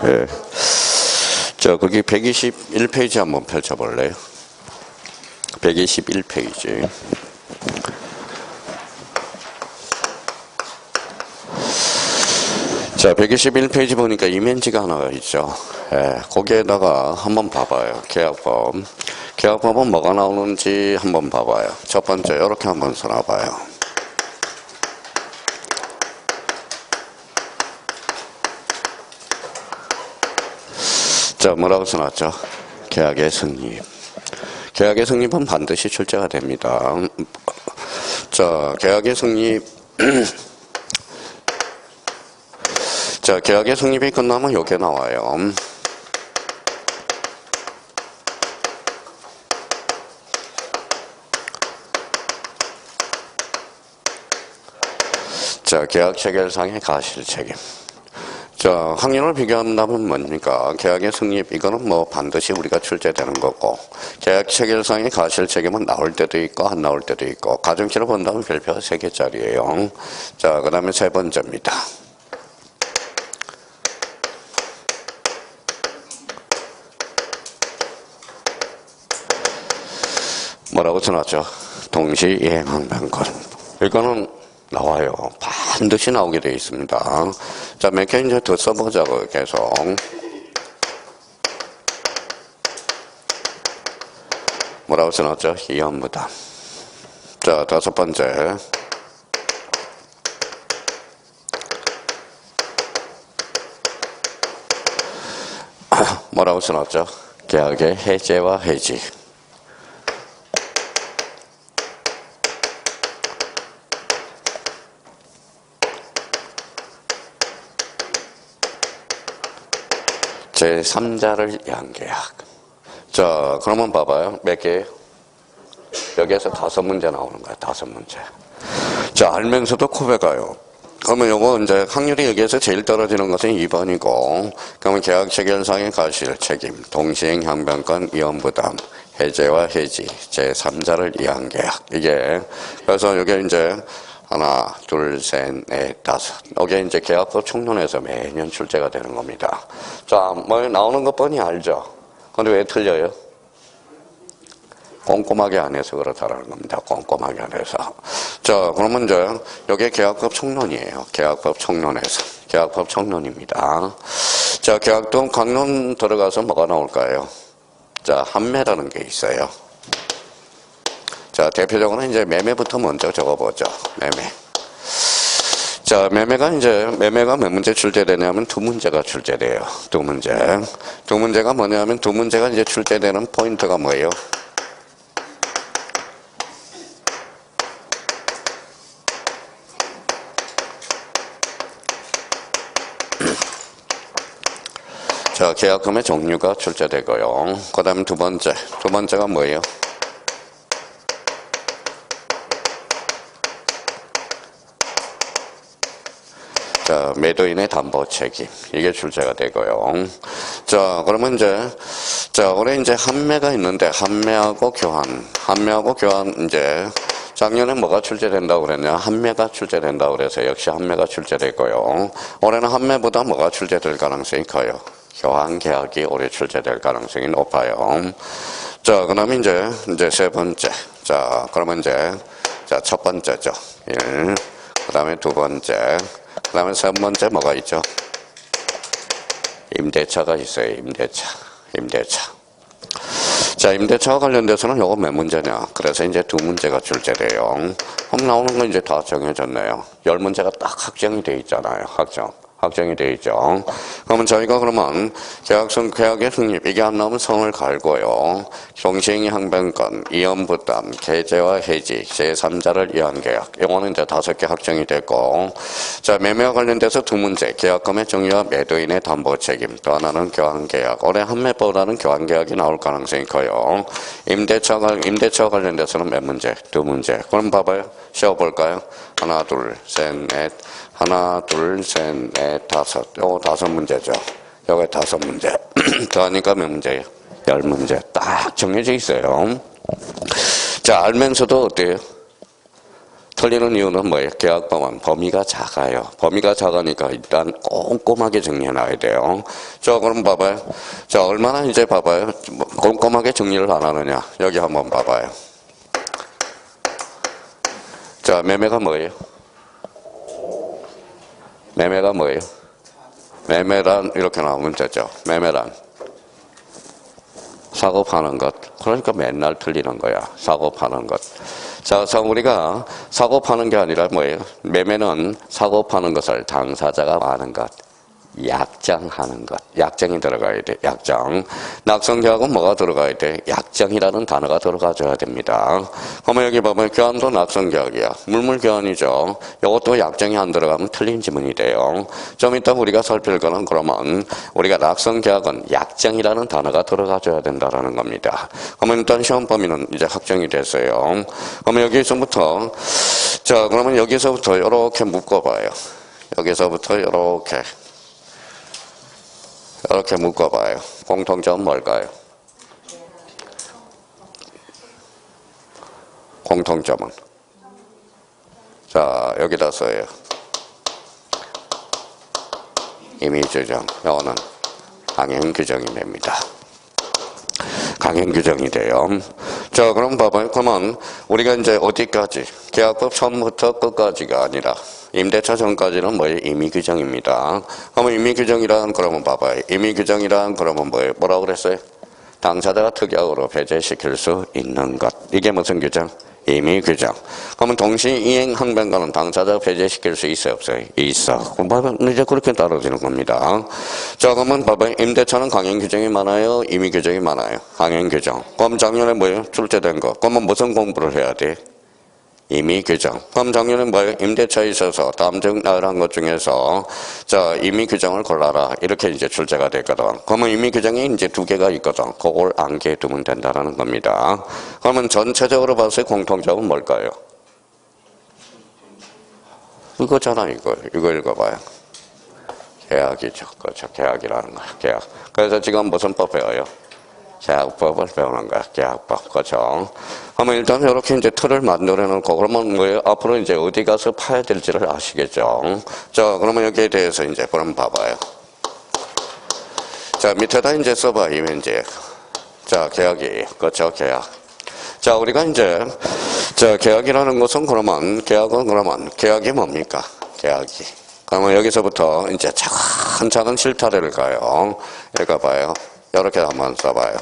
예. 자, 거기 121페이지 한번 펼쳐볼래요? 121페이지. 자, 121페이지 보니까 이면지가 하나가 있죠. 예, 거기에다가 한번 봐봐요. 계약법. 계약법은 뭐가 나오는지 한번 봐봐요. 첫 번째, 이렇게 한번 써놔봐요. 자, 뭐라고 써놨죠? 계약의 성립. 계약의 성립은 반드시 출제가 됩니다. 자, 계약의 성립. 자, 계약의 성립이 끝나면 요게 나와요. 자, 계약 체결상의 가실 책임. 자, 확률을 비교한다면 뭡니까? 계약의 성립, 이거는 뭐 반드시 우리가 출제되는 거고, 계약 체결상의 가실 책임은 나올 때도 있고, 안 나올 때도 있고, 가정치로 본다면 별표가 3개짜리예요. 자, 그 다음에 세 번째입니다. 뭐라고 써놨죠? 동시이행항변권. 이거는 나와요. 반드시 나오게 되어 있습니다. 자, 몇 개 이제 더 써보자고, 계속. 뭐라고 써놨죠? 이연부담. 자, 다섯 번째. 뭐라고 써놨죠? 계약의 해제와 해지. 제3자를 위한 계약. 자, 그러면 봐봐요. 몇 개예요? 여기에서 5문제 나오는 거야. 5문제. 자, 알면서도 코베 가요. 그러면 요거 이제 확률이 여기에서 제일 떨어지는 것은 2번이고, 그러면 계약 체결상의 가실 책임, 동시행 항변권, 이연부담, 해제와 해지, 제3자를 위한 계약. 이게, 그래서 이게 이제 하나, 둘, 셋, 넷, 다섯. 이게 이제 계약법 총론에서 매년 출제가 되는 겁니다. 자, 뭐 나오는 것 뻔히 알죠? 근데 왜 틀려요? 꼼꼼하게 안 해서 그렇다라는 겁니다. 꼼꼼하게 안 해서. 자, 그러면 이제 이게 계약법 총론이에요. 계약법 총론에서. 계약법 총론입니다. 자, 계약법 강론 들어가서 뭐가 나올까요? 자, 한매라는 게 있어요. 자, 대표적으로 이제 매매부터 먼저 적어보죠. 매매. 자, 매매가 몇 문제 출제되냐면 2문제가 출제돼요. 2문제. 2문제가 뭐냐면 2문제가 이제 출제되는 포인트가 뭐예요? 자, 계약금의 종류가 출제되고요. 그 다음에 두 번째가 뭐예요? 자, 매도인의 담보 책임. 이게 출제가 되고요. 자, 그러면 자, 올해 이제 한매가 있는데, 한매하고 교환, 이제, 작년에 뭐가 출제된다고 그랬냐? 한매가 출제된다고 그래서 역시 한매가 출제되고요. 올해는 한매보다 뭐가 출제될 가능성이 커요? 교환 계약이 올해 출제될 가능성이 높아요. 자, 그 다음에 이제 세 번째. 자, 그러면 자, 첫 번째죠. 1. 그 다음에 두 번째. 그 다음에 세 번째 뭐가 있죠? 임대차가 있어요. 임대차. 자, 임대차와 관련돼서는 요거 몇 문제냐? 그래서 이제 2문제가 출제돼요. 그럼 나오는 건 이제 다 정해졌네요. 10문제가 딱 확정이 돼 있잖아요. 확정이 돼 있죠. 그러면 저희가 그러면 계약의 성립, 이게 안 나오면 성을 갈고요. 동시행 항변권, 이연부담, 해제와 해지, 제3자를 위한 계약. 이거는 이제 5개 확정이 됐고. 자, 매매와 관련돼서 2문제. 계약금의 종류와 매도인의 담보 책임. 또 하나는 교환계약. 올해 한매보다는 교환계약이 나올 가능성이 커요. 임대차와 관련돼서는 몇 문제? 2문제. 그럼 봐봐요. 세워볼까요? 하나, 둘, 셋, 넷. 하나, 둘, 셋, 넷, 다섯. 요거 5문제죠. 요거 5문제. 더하니까 몇 문제예요? 10문제. 딱 정해져 있어요. 자, 알면서도 어때요? 틀리는 이유는 뭐예요? 계약법은 범위가 작아요. 범위가 작으니까 일단 꼼꼼하게 정리해놔야 돼요. 자, 그럼 봐봐요. 자, 얼마나 이제 봐봐요. 꼼꼼하게 정리를 안 하느냐. 여기 한번 봐봐요. 자, 매매가 뭐예요? 매매가 뭐예요? 매매란 이렇게 나오면 되죠. 매매란 사고 파는 것. 그러니까 맨날 틀리는 거야. 사고 파는 것. 자, 우리가 사고 파는 게 아니라 뭐예요? 매매는 사고 파는 것을 당사자가 하는 것. 약정하는 것. 약정이 들어가야 돼. 약정. 낙성계약은 뭐가 들어가야 돼? 약정이라는 단어가 들어가줘야 됩니다. 그러면 여기 보면 교환도 낙성계약이야. 물물교환이죠. 이것도 약정이 안 들어가면 틀린 지문이 돼요. 좀 이따 우리가 살필 거는 그러면 우리가 낙성계약은 약정이라는 단어가 들어가줘야 된다는 겁니다. 그러면 일단 시험 범위는 이제 확정이 됐어요. 그러면 여기서부터 자, 그러면 여기서부터 이렇게 묶어봐요. 여기서부터 이렇게 묶어봐요. 공통점은 뭘까요? 공통점은 자, 여기다 써요. 임의규정. 이거는 강행규정이 됩니다. 강행규정이 돼요. 자, 그럼 봐봐요. 그러면 우리가 이제 어디까지? 계약법 처음부터 끝까지가 아니라 임대차 전까지는 뭐예요? 임의규정입니다. 그러면 임의규정이란 그러면 봐봐요. 임의규정이란 그러면 뭐예요? 뭐라고 그랬어요? 당사자가 특약으로 배제시킬 수 있는 것. 이게 무슨 규정? 임의규정. 그러면 동시이행 항변가는 당사자가 배제시킬 수 있어요? 없어요? 있어. 그럼 봐봐요. 이제 그렇게 따라지는 겁니다. 자, 그러면 봐봐요. 임대차는 강행규정이 많아요? 임의규정이 많아요? 강행규정. 그럼 작년에 뭐예요? 출제된 거. 그러면 무슨 공부를 해야 돼? 임의규정. 그럼 작년에 뭐예요? 임대차에 있어서 다음 중 나열한 것 중에서 자, 임의규정을 골라라. 이렇게 이제 출제가 됐거든. 그러면 임의규정이 이제 두 개가 있거든. 그걸 암기해 두면 된다는 겁니다. 그러면 전체적으로 봤을 때 공통점은 뭘까요? 이거잖아, 이거. 이거 읽어봐요. 계약이죠. 그렇죠. 계약이라는 거야. 계약. 그래서 지금 무슨 법 배워요? 계약법을 배우는 거야. 계약법. 그렇죠. 그러면 일단 이렇게 이제 틀을 만들어 놓고 그러면 뭐예요? 앞으로 이제 어디 가서 파야 될지를 아시겠죠. 자, 그러면 여기에 대해서 이제 그럼 봐봐요. 자, 밑에다 이제 써봐요. 이제. 자, 계약이. 그렇죠. 계약. 자, 우리가 이제 자, 계약이라는 것은 그러면 계약이 뭡니까? 계약이. 그러면 여기서부터 이제 차근차근 실타래를 가요. 읽어봐요. 이렇게 한번 써봐요.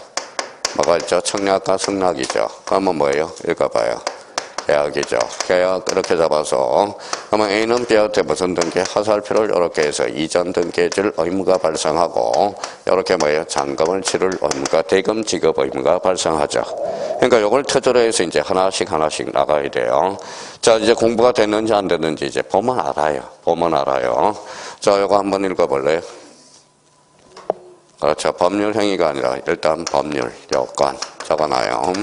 뭐가 있죠? 청약과 승낙이죠. 그러면 뭐예요? 읽어봐요. 계약이죠. 계약 이렇게 잡아서 그러면 A는 B한테 무슨 등기? 화살표를 이렇게 해서 이전 등기해 줄 의무가 발생하고 이렇게 뭐예요? 잔금을 치를 의무가 대금 지급 의무가 발생하죠. 그러니까 이걸 토대로 해서 이제 하나씩 나가야 돼요. 자, 이제 공부가 됐는지 안 됐는지 이제 보면 알아요. 자, 이거 한번 읽어볼래요? 그렇죠. 법률 행위가 아니라 일단 법률 요건 적어놔요.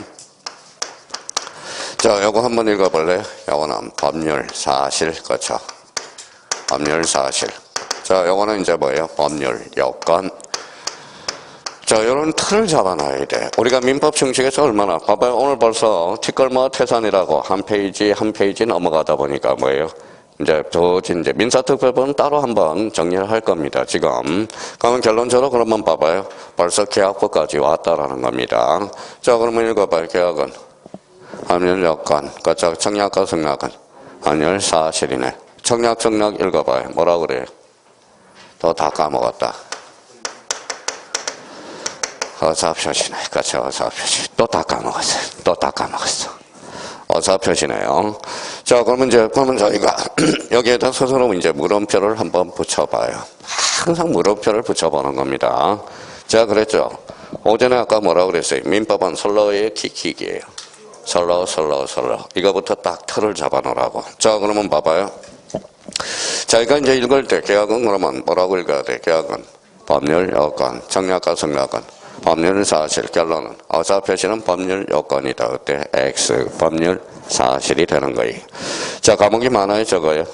자, 요거 한번 읽어볼래요? 요거는 법률 사실. 그렇죠. 법률 사실. 자, 요거는 이제 뭐예요? 법률 요건. 자, 요런 틀을 잡아놔야 돼. 우리가 민법 형식에서 얼마나 봐봐요. 오늘 벌써 뒷걸마 태산이라고 한 페이지 넘어가다 보니까 뭐예요? 이제 민사특별법은 따로 한번 정리를 할 겁니다. 지금. 그러면 결론적으로 그러면 봐봐요. 벌써 계약법까지 왔다라는 겁니다. 자, 그러면 읽어봐요. 계약은 법률 요건. 그렇죠. 청약과 승낙은 법률 사실이네. 청약, 승낙 읽어봐요. 뭐라 그래요? 또 다 까먹었다. 어사표시네. 그렇죠. 어사표시. 또 다 까먹었어. 어사표시네요. 자, 그러면 저희가 여기에다 스스로 이제 물음표를 한번 붙여봐요. 항상 물음표를 붙여보는 겁니다. 제가 그랬죠. 오전에 아까 뭐라고 그랬어요? 민법은 설러의 킥킥이에요. 설러. 이거부터 딱 틀을 잡아놓으라고. 자, 그러면 봐봐요. 자기가 이제 읽을 때 계약은 그러면 뭐라고 읽어야 돼? 계약은 법률 요건, 청약과 승낙은 법률 사실. 결론은 어사표시는 법률 요건이다. 그때 X 법률 사실이 되는 거예요. 자, 과목이 많아요, 적어요?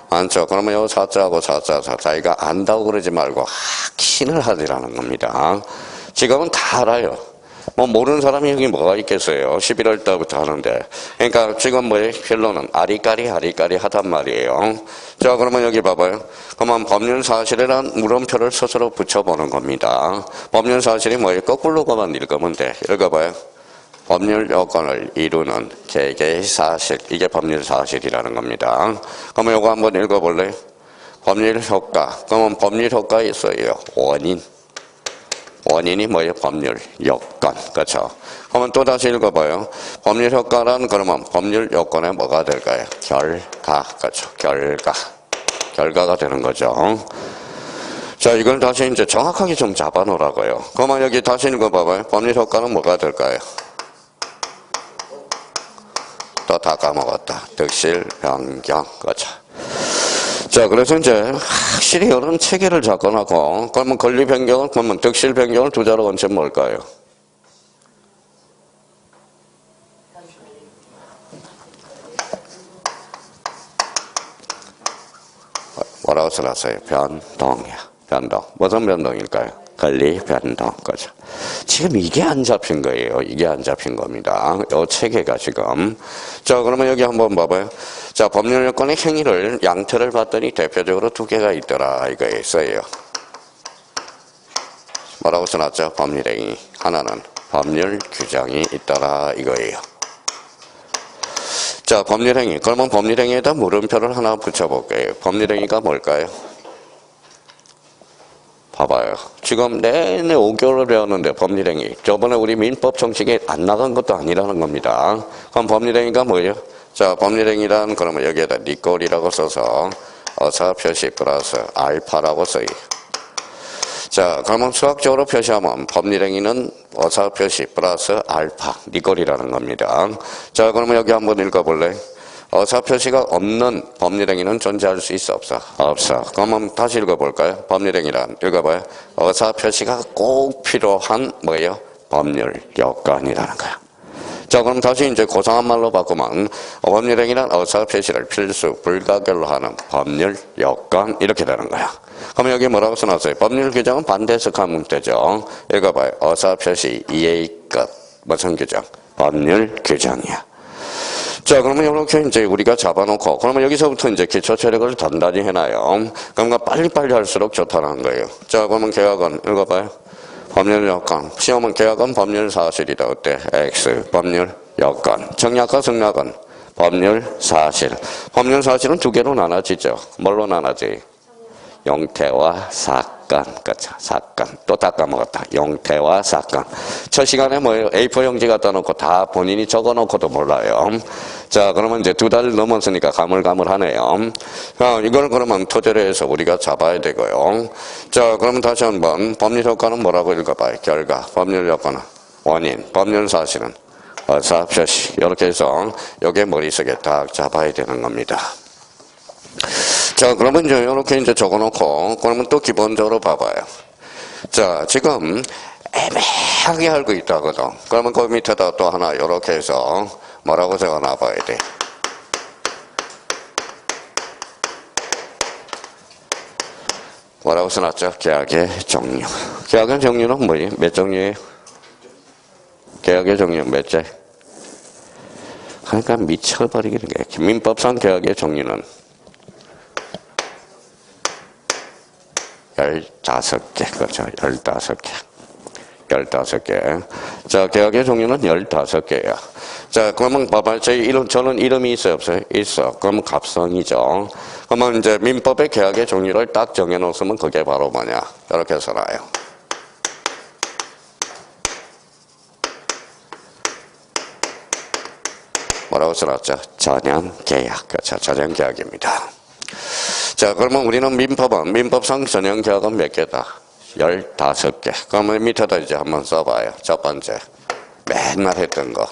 많죠. 그러면 요 사자하고 사자 자기가 안다고 그러지 말고 확신을 하지라는 겁니다. 지금은 다 알아요. 뭐 모르는 사람이 여기 뭐가 있겠어요. 11월 달부터 하는데. 그러니까 지금 뭐예요? 결론은 아리까리 하단 말이에요. 자, 그러면 여기 봐봐요. 그러면 법률 사실이란 물음표를 스스로 붙여보는 겁니다. 법률 사실이 뭐예요? 거꾸로 가만 읽으면 돼. 읽어봐요. 법률 요건을 이루는 개개의 사실. 이게 법률 사실이라는 겁니다. 그러면 이거 한번 읽어볼래요? 법률 효과. 그러면 법률 효과가 있어요. 원인. 원인이 뭐예요? 법률 요건. 그렇죠? 그러면 또 다시 읽어봐요. 법률 효과란 그러면 법률 요건에 뭐가 될까요? 결과. 그렇죠? 결과가 되는 거죠. 자, 이걸 다시 이제 정확하게 좀 잡아 놓으라고요. 그러면 여기 다시 읽어봐봐요. 법률 효과는 뭐가 될까요? 또 다 까먹었다. 득실, 변경. 그렇죠? 자, 그래서 이제 확실히 이런 체계를 잡아놓고, 그러면 권리 변경은, 그러면 득실 변경을 두 자로 원칙 뭘까요? 뭐라고 써놨어요? 변동이야. 변동. 무슨 변동일까요? 권리 변동. 거죠. 지금 이게 안 잡힌 거예요. 이게 안 잡힌 겁니다. 이 체계가 지금. 자, 그러면 여기 한번 봐봐요. 자, 법률 요건의 행위를 양태를 봤더니 대표적으로 두 개가 있더라. 이거 있어요. 뭐라고 써놨죠? 법률 행위. 하나는 법률 규정이 있더라. 이거예요. 자, 법률 행위. 그러면 법률 행위에다 물음표를 하나 붙여볼게요. 법률 행위가 뭘까요? 봐봐요. 지금 내내 5개월을 배웠는데 법률행위. 저번에 우리 민법 정식에 안 나간 것도 아니라는 겁니다. 그럼 법률행위가 뭐예요? 자, 법률행위란 그러면 여기에다 니꼴이라고 써서 어사 표시 플러스 알파라고 써요. 자, 그러면 수학적으로 표시하면 법률행위는 어사 표시 플러스 알파, 니꼴이라는 겁니다. 자, 그러면 여기 한번 읽어볼래? 어사 표시가 없는 법률행위는 존재할 수 있어 없어? 없어. 그러면 다시 읽어볼까요? 법률행위란 읽어봐요. 어사 표시가 꼭 필요한 뭐예요? 법률 요건이라는 거야. 자, 그럼 다시 이제 고상한 말로 바꾸면 법률행위란 어사 표시를 필수 불가결로 하는 법률 요건 이렇게 되는 거야. 그럼 여기 뭐라고 써놨어요? 법률 규정은 반대해석한 문제죠. 읽어봐요. 어사 표시 이해의 끝. 무슨 규정? 법률 규정이야. 자, 그러면 이렇게 이제 우리가 잡아놓고, 그러면 여기서부터 이제 기초 체력을 단단히 해놔요. 그러니까 빨리빨리 할수록 좋다는 거예요. 자, 그러면 계약은 읽어봐요. 법률 요건. 시험은 계약은 법률 사실이다. 어때? X. 법률 요건. 정략과 승낙은 법률 사실. 법률 사실은 두 개로 나눠지죠. 뭘로 나눠지? 용태와 사건. 그렇죠. 사건. 또 다 까먹었다. 용태와 사건. 첫 시간에 뭐예요? A4 용지 갖다 놓고 다 본인이 적어 놓고도 몰라요. 자, 그러면 이제 2달 넘었으니까 가물가물하네요. 자, 이걸 그러면 토대로 해서 우리가 잡아야 되고요. 자, 그러면 다시 한번 법률 효과는 뭐라고 읽어봐요? 결과. 법률 효과는 원인. 법률 사실은 어사 표시. 이렇게 해서 요게 머릿속에 딱 잡아야 되는 겁니다. 자, 그러면 이제 이렇게 이제 적어놓고, 그러면 또 기본적으로 봐봐요. 자, 지금 애매하게 알고 있다거든. 그러면 그 밑에다 또 하나 이렇게 해서 뭐라고 적어놔봐야 돼. 뭐라고 써놨죠? 계약의 종류. 계약의 종류는 뭐예요? 몇 종류예요? 계약의 종류는 몇째? 그러니까 미쳐버리겠는 게 민법상 계약의 종류는 15개, 그렇죠. 15개. 15개. 자, 계약의 종류는 15개야. 자, 그러면 봐봐요. 저는 이름이 있어요, 없어요? 있어. 그러면 갑성이죠. 그러면 이제 민법의 계약의 종류를 딱 정해놓으면 그게 바로 뭐냐. 이렇게 써놔요. 뭐라고 써놨죠? 전형계약. 그렇죠. 전형계약입니다. 자, 그러면 우리는 민법상 전형계약은 몇 개다? 15개. 그러면 밑에다 이제 한번 써봐요. 첫 번째. 맨날 했던 거.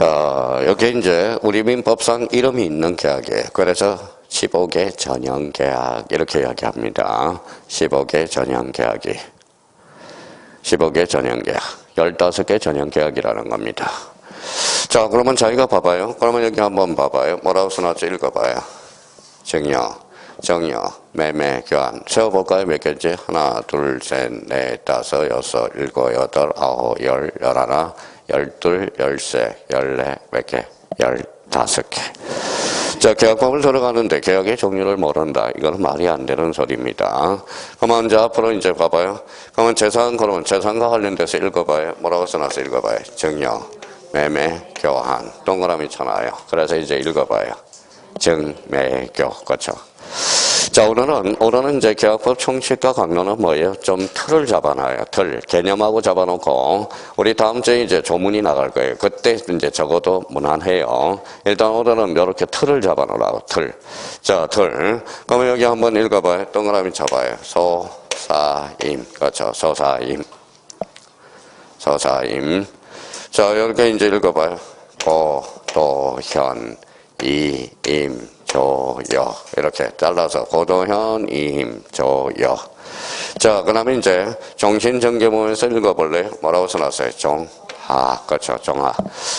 자, 여기 이제 우리 민법상 이름이 있는 계약이에요. 그래서 15개 전형 계약 이렇게 이야기합니다. 15개 전형 계약이 15개 전형 계약 15개 전형 계약이라는 겁니다. 자, 그러면 저희가 봐봐요. 그러면 여기 한번 봐봐요. 뭐라고 써놨죠? 읽어봐요. 증여, 정여, 매매, 교환. 세어볼까요? 몇 개지? 하나, 둘, 셋, 넷, 다섯, 여섯, 일곱, 여덟, 아홉, 열, 열하나, 열둘, 열세, 열네, 몇 개? 15개. 자, 계약법을 들어가는데 계약의 종류를 모른다. 이건 말이 안 되는 소리입니다. 그러면 이제 앞으로 이제 봐봐요. 그러면 그러면 재산과 관련돼서 읽어봐요. 뭐라고 써놨어? 읽어봐요. 증여, 매매, 교환. 동그라미 쳐놔요. 그래서 이제 읽어봐요. 증매교. 그렇죠. 자, 오늘은 이제 계약법 총칙과 강론은 뭐예요? 좀 틀을 잡아놔요. 개념하고 잡아놓고, 우리 다음 주에 이제 조문이 나갈 거예요. 그때 이제 적어도 무난해요. 일단 오늘은 이렇게 틀을 잡아놓으라고, 틀. 자, 틀. 그러면 여기 한번 읽어봐요. 동그라미 쳐봐요. 소사임. 그렇죠. 소사임. 자, 여기 이제 읽어봐요. 고도현, 이임, 조여. 이렇게 잘라서 고도현, 이임, 조여. 자, 그 다음에 이제 정신전개문에서 읽어볼래요? 뭐라고 써놨어요? 종하. 그렇죠. 종하.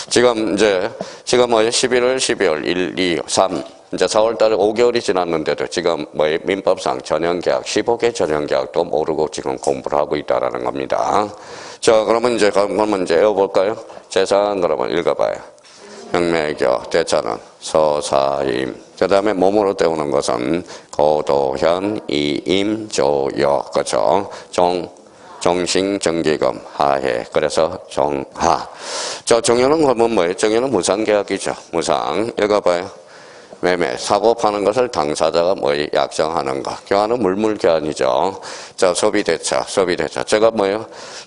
지금 뭐예요? 11월, 12월, 1, 2, 3. 이제 4월 달에 5개월이 지났는데도 지금 민법상 전형계약, 15개 전형계약도 모르고 지금 공부를 하고 있다라는 겁니다. 자, 그러면 이제 외워볼까요? 재산, 그러면 읽어봐요. 형매교, 대차는 소사임. 그 다음에 몸으로 때우는 것은 고도현, 이임, 조여. 그렇죠. 종신정기금, 하해. 그래서 종하. 자, 정여는 그러면 뭐예요? 정여는 무상계약이죠. 무상. 읽어봐요. 매매, 사고 파는 것을 당사자가 약정하는 것. 교환은 물물교환이죠. 자, 소비대차. 제가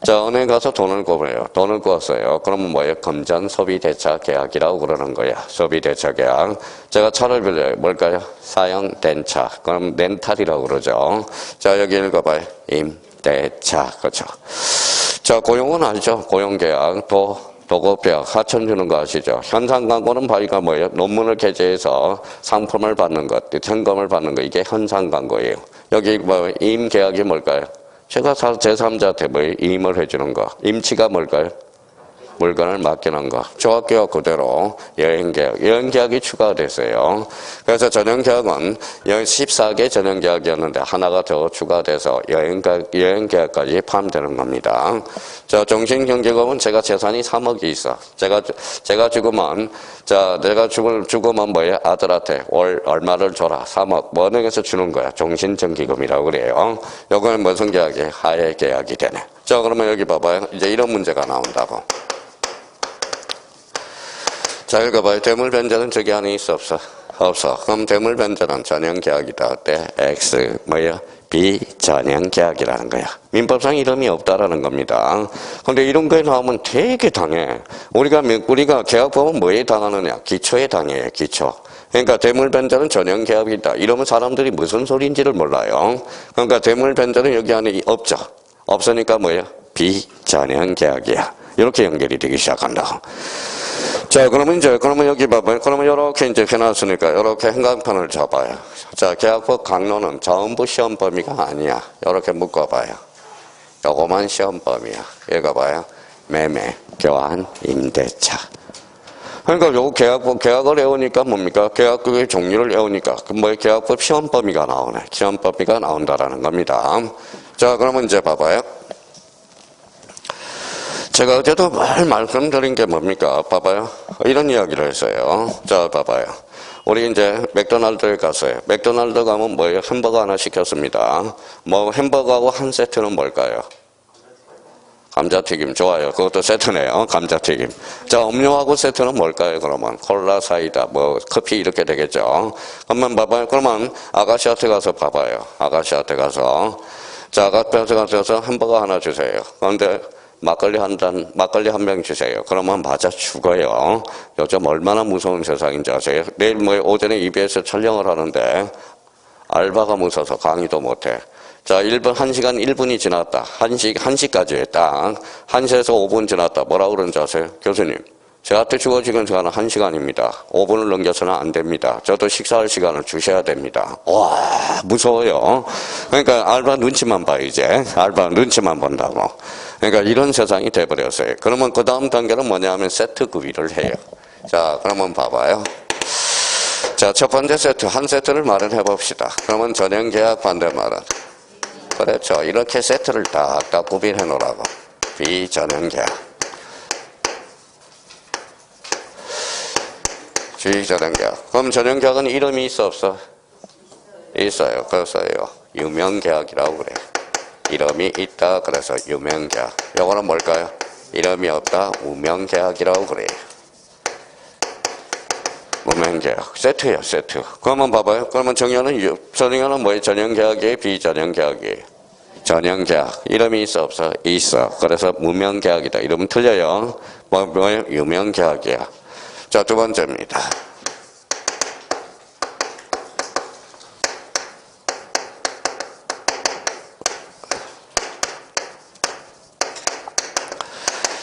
자, 은행 가서 돈을 구해요. 돈을 구웠어요. 그러면 금전 소비대차 계약이라고 그러는 거야. 소비대차 계약. 제가 차를 빌려요. 뭘까요? 사용된 차. 그럼 렌탈이라고 그러죠. 자, 여기 읽어봐요. 임대차. 그렇죠. 자, 고용은 알죠? 고용계약. 도급계약, 하천 주는 거 아시죠? 현상광고는 바위가 뭐예요? 논문을 게재해서 상품을 받는 것, 현금을 받는 거, 이게 현상광고예요. 여기 임계약이 뭘까요? 제가 제3자한테 임을 해주는 거. 임치가 뭘까요? 물건을 맡기는 거. 조합계약 그대로 여행계약이 추가가 됐어요. 그래서 전형계약은 14개 전형계약이었는데 하나가 더 추가돼서 여행계약까지 포함되는 겁니다. 자, 종신경제금은 제가 재산이 3억이 있어. 제가 죽으면 아들한테 월 얼마를 줘라. 3억. 은행에서 주는 거야. 종신정기금이라고 그래요. 요거는 무슨 계약이? 하해계약이 되네. 자, 그러면 여기 봐봐요. 이제 이런 문제가 나온다고. 자, 읽어봐요. 대물변제는 저기 안에 있어, 없어? 없어. 그럼 대물변제는 전형계약이다. 어때? X, 비전형계약이라는 거야. 민법상 이름이 없다라는 겁니다. 근데 이런 거에 나오면 되게 당해. 우리가 계약법은 뭐에 당하느냐? 기초에 당해요, 기초. 그러니까 대물변제는 전형계약이다. 이러면 사람들이 무슨 소리인지를 몰라요. 그러니까 대물변제는 여기 안에 없죠. 없으니까 비전형계약이야. 이렇게 연결이 되기 시작한다. 자, 그러면 여기 봐봐요. 그러면 이렇게 이제 해놨으니까 이렇게 행간판을 잡아요. 자, 계약법 강론은 전부 시험 범위가 아니야. 이렇게 묶어봐요. 요거만 시험 범위야. 읽어봐요. 매매, 교환, 임대차. 그러니까 요 계약을 외우니까 뭡니까? 계약의 종류를 외우니까 계약법 시험 범위가 나오네. 시험 범위가 나온다라는 겁니다. 자, 그러면 이제 봐봐요. 제가 어제도 말씀드린 게 뭡니까? 봐봐요. 이런 이야기를 했어요. 자, 봐봐요. 우리 이제 맥도날드에 갔어요. 맥도날드 가면 햄버거 하나 시켰습니다. 햄버거하고 한 세트는 뭘까요? 감자튀김. 좋아요. 그것도 세트네요. 감자튀김. 자, 음료하고 세트는 뭘까요? 그러면 콜라, 사이다, 커피 이렇게 되겠죠. 그러면 봐봐요. 그러면 아가씨한테 가서 봐봐요. 아가씨한테 가서 햄버거 하나 주세요. 그런데 막걸리 한 병 주세요. 그러면 맞아 죽어요. 요즘 얼마나 무서운 세상인지 아세요? 내일 오전에 EBS 촬영을 하는데 알바가 무서워서 강의도 못해. 자, 1시간 1분이 지났다. 1시까지 딱. 1시에서 5분 지났다. 뭐라고 그러는지 아세요? 교수님, 저한테 주어지는 시간은 1시간입니다. 5분을 넘겨서는 안 됩니다. 저도 식사할 시간을 주셔야 됩니다. 와, 무서워요. 그러니까 알바 눈치만 봐, 이제. 알바 눈치만 본다고. 그러니까 이런 세상이 돼버렸어요. 그러면 그 다음 단계는 뭐냐 하면 세트 구비를 해요. 자, 그러면 봐봐요. 자, 첫 번째 세트, 한 세트를 마련해 봅시다. 그러면 전형계약 반대말은? 그렇죠. 이렇게 세트를 딱딱 구비해 놓으라고. 비전형계약. 비전형계약. 그럼 전형계약은 이름이 있어, 없어? 있어요. 그래서요. 유명계약이라고 그래요. 이름이 있다. 그래서 유명계약. 요거는 뭘까요? 이름이 없다. 무명계약이라고 그래요. 무명계약. 세트예요, 세트. 그러면 봐봐요. 그러면 전형은 뭐예요? 전형계약이에요? 비전형계약이에요? 전형계약. 이름이 있어, 없어? 있어. 그래서 무명계약이다. 이름은 틀려요. 뭐예요? 유명계약이야. 자, 두 번째입니다.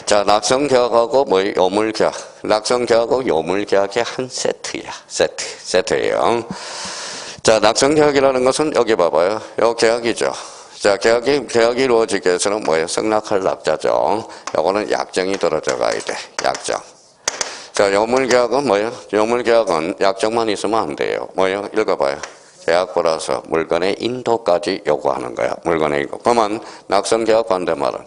자, 낙성계약하고 뭐예요? 요물계약. 낙성계약하고 요물계약의 한 세트야. 세트예요. 자, 낙성계약이라는 것은 여기 봐봐요. 요 계약이죠. 자, 계약이 이루어지기 위해서는 뭐예요? 승낙할 낙자죠. 요거는 약정이 들어가야 돼. 약정. 자, 요물계약은 뭐예요? 요물계약은 약정만 있으면 안 돼요. 뭐예요? 읽어봐요. 계약 플러스 물건의 인도까지 요구하는 거야. 물건의 인도. 그러면 낙성계약 반대말은?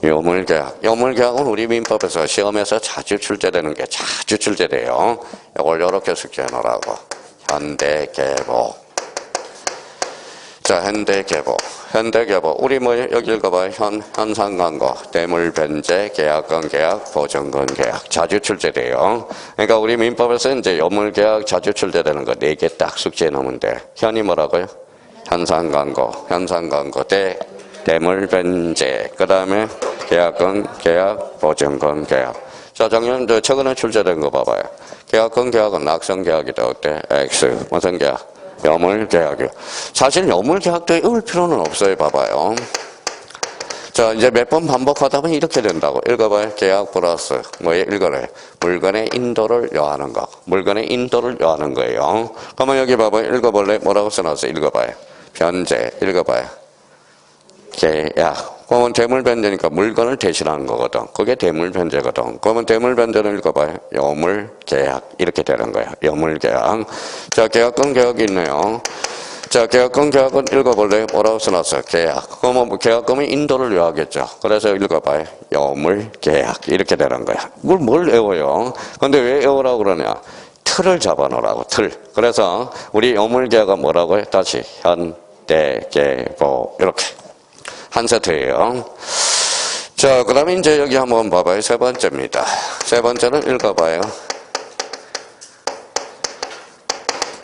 요물계약은 우리 민법에서 시험에서 자주 출제되는 게 자주 출제돼요. 이걸 이렇게 숙지해 놓으라고. 현대계보. 자, 현대계보. 우리 뭐 여기 읽어봐요. 현상광고, 대물변제, 계약건 계약, 보증건 계약. 자주 출제돼요. 그러니까 우리 민법에서 이제 요물계약 자주 출제되는 거 4개 딱 숙지해 놓으면 돼. 현이 뭐라고요? 현상광고, 대물변제. 그 다음에 계약건 계약, 보증건 계약. 자, 작년 최근에 출제된 거 봐봐요. 계약건 계약은 낙성계약이다. 어때? X. 무슨 계약? 요물계약이요. 사실 요물계약도 외울 필요는 없어요. 봐봐요. 자, 이제 몇 번 반복하다 보면 이렇게 된다고. 읽어봐요. 계약 플러스 뭐예요? 읽어래. 물건의 인도를 요하는 거. 물건의 인도를 요하는 거예요. 그러면 여기 봐봐요. 읽어볼래? 뭐라고 써놨어? 읽어봐요. 변제. 읽어봐요. 계약. 그러면 대물변제니까 물건을 대신하는 거거든. 그게 대물변제거든. 그러면 대물변제는 읽어봐요. 요물계약. 이렇게 되는 거야. 요물계약. 자, 계약건 계약이 있네요. 자, 계약건 계약은 읽어볼래요? 뭐라고 써놨어? 계약. 그러면 계약금은 인도를 요하겠죠. 그래서 읽어봐요. 요물계약. 이렇게 되는 거야. 뭘 외워요? 근데 왜 외우라고 그러냐? 틀을 잡아놓으라고, 틀. 그래서 우리 요물계약은 뭐라고요? 다시. 현대계보. 이렇게. 한 세트예요. 자, 그 다음에 이제 여기 한번 봐봐요. 세 번째입니다. 세 번째는 읽어봐요.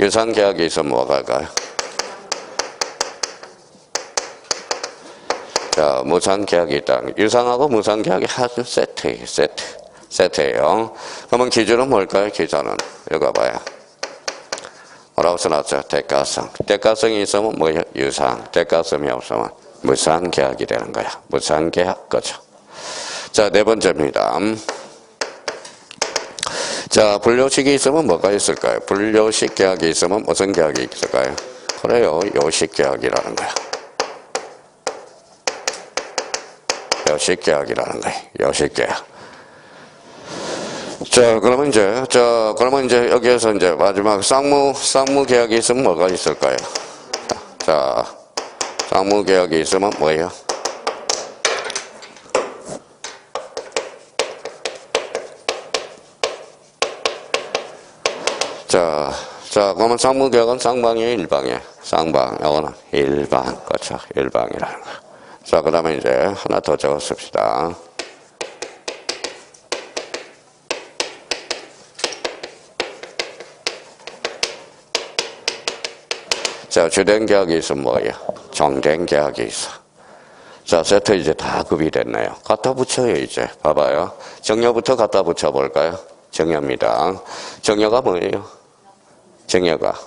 유상계약이 있으면 뭐가 갈까요? 자, 무상계약이 있다. 유상하고 무상계약이 한 세트예요. 그러면 기준은 뭘까요? 기준은 읽어봐요. 뭐라고 써놨죠? 대가성. 대가성이 있으면 뭐예요? 유상. 대가성이 없으면 무상계약이 되는 거야. 무상계약 거죠. 자, 네 번째입니다. 자, 분료식이 있으면 뭐가 있을까요? 분료식 계약이 있으면 무슨 계약이 있을까요? 그래요. 요식계약이라는 거야. 요식계약이라는 거야. 요식계약. 자, 그러면 이제 여기에서 이제 마지막 쌍무계약이 있으면 뭐가 있을까요? 자, 쌍무계약이 있으면 뭐예요? 자, 그러면 쌍무계약은 쌍방이에요, 일방이에요? 쌍방. 이거는 일방. 그렇죠. 일방이라는 거. 자, 그 다음에 이제 하나 더 적어 씁시다. 자, 주된 계약이 있으면 뭐예요? 정된 계약이 있어. 자, 세트 이제 다 구비됐네요. 갖다 붙여요, 이제. 봐봐요. 정여부터 갖다 붙여볼까요? 정여입니다. 정여가 뭐예요? 정여가.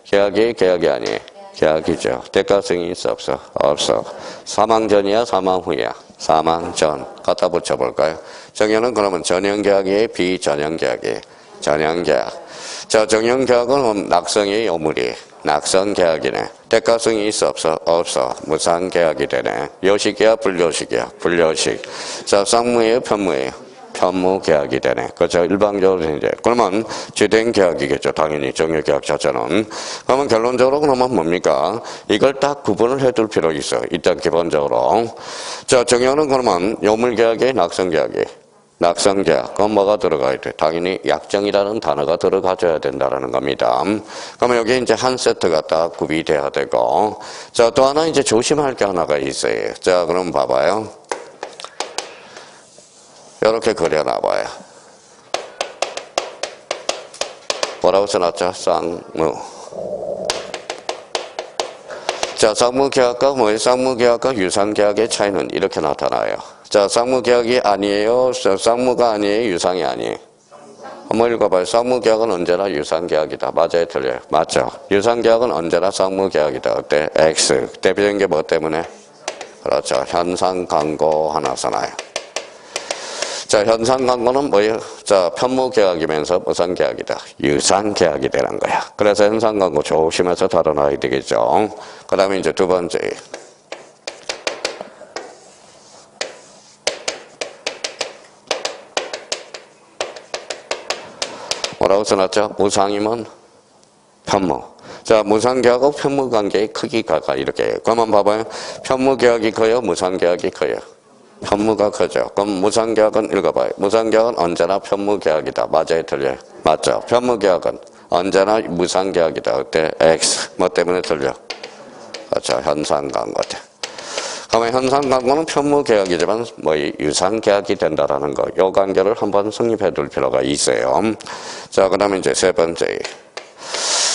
계약이 아니에요. 계약이죠. 대가성이 있어 없어? 없어. 사망 전이야 사망 후야? 사망 전. 갖다 붙여볼까요? 정연은 그러면 전형계약이에요? 비전형계약이에요? 전형계약. 자, 정형계약은 낙성이 요물이. 낙성계약이네. 대가성이 있어 없어? 없어. 무상계약이 되네. 요식이야 불요식이야? 불요식. 자, 쌍무예요 편무예요? 편무계약이 되네. 그렇죠. 일방적으로 이제 그러면 주된계약이겠죠. 당연히 정형계약 자체는. 그러면 결론적으로 그러면 뭡니까? 이걸 딱 구분을 해둘 필요가 있어. 일단 기본적으로. 자, 정형은 그러면 요물계약이 낙성계약이. 낙성계약. 그럼 뭐가 들어가야 돼? 당연히 약정이라는 단어가 들어가줘야 된다는 겁니다. 그러면 여기 이제 한 세트가 딱 구비돼야 되고. 자, 또 하나 이제 조심할 게 하나가 있어요. 자, 그럼 봐봐요. 이렇게 그려놔봐요. 뭐라고 써놨죠? 쌍무. 자, 쌍무계약과 뭐예요? 쌍무계약과 유상계약의 차이는 이렇게 나타나요. 자, 쌍무계약이 아니에요? 쌍무가 아니에요? 유상이 아니에요? 한번 읽어봐요. 쌍무계약은 언제나 유상계약이다. 맞아요? 틀려요? 맞죠? 유상계약은 언제나 쌍무계약이다. 어때? X. 대표적인 게 뭐 때문에? 그렇죠. 현상광고 하나 써놔요. 자, 현상광고는 뭐예요? 자, 편무계약이면서 무슨 계약이다? 유상계약이 되는 거야. 그래서 현상광고 조심해서 다뤄놔야 되겠죠. 그 다음에 이제 두 번째. 뭐라고 써놨죠? 무상이면 편무. 자, 무상계약하고 편무관계의 크기가 이렇게. 그러면 봐봐요. 편무계약이 커요? 무상계약이 커요? 편무가 크죠. 그럼 무상계약은 읽어봐요. 무상계약은 언제나 편무계약이다. 맞아요? 틀려요? 맞죠? 편무계약은 언제나 무상계약이다. 그때 X. 뭐 때문에 틀려? 그렇죠. 현상광고 때. 그러면 현상광고는 편무계약이지만 뭐 유상계약이 된다라는 거. 요 관계를 한번 성립해 둘 필요가 있어요. 자, 그 다음에 이제 세 번째.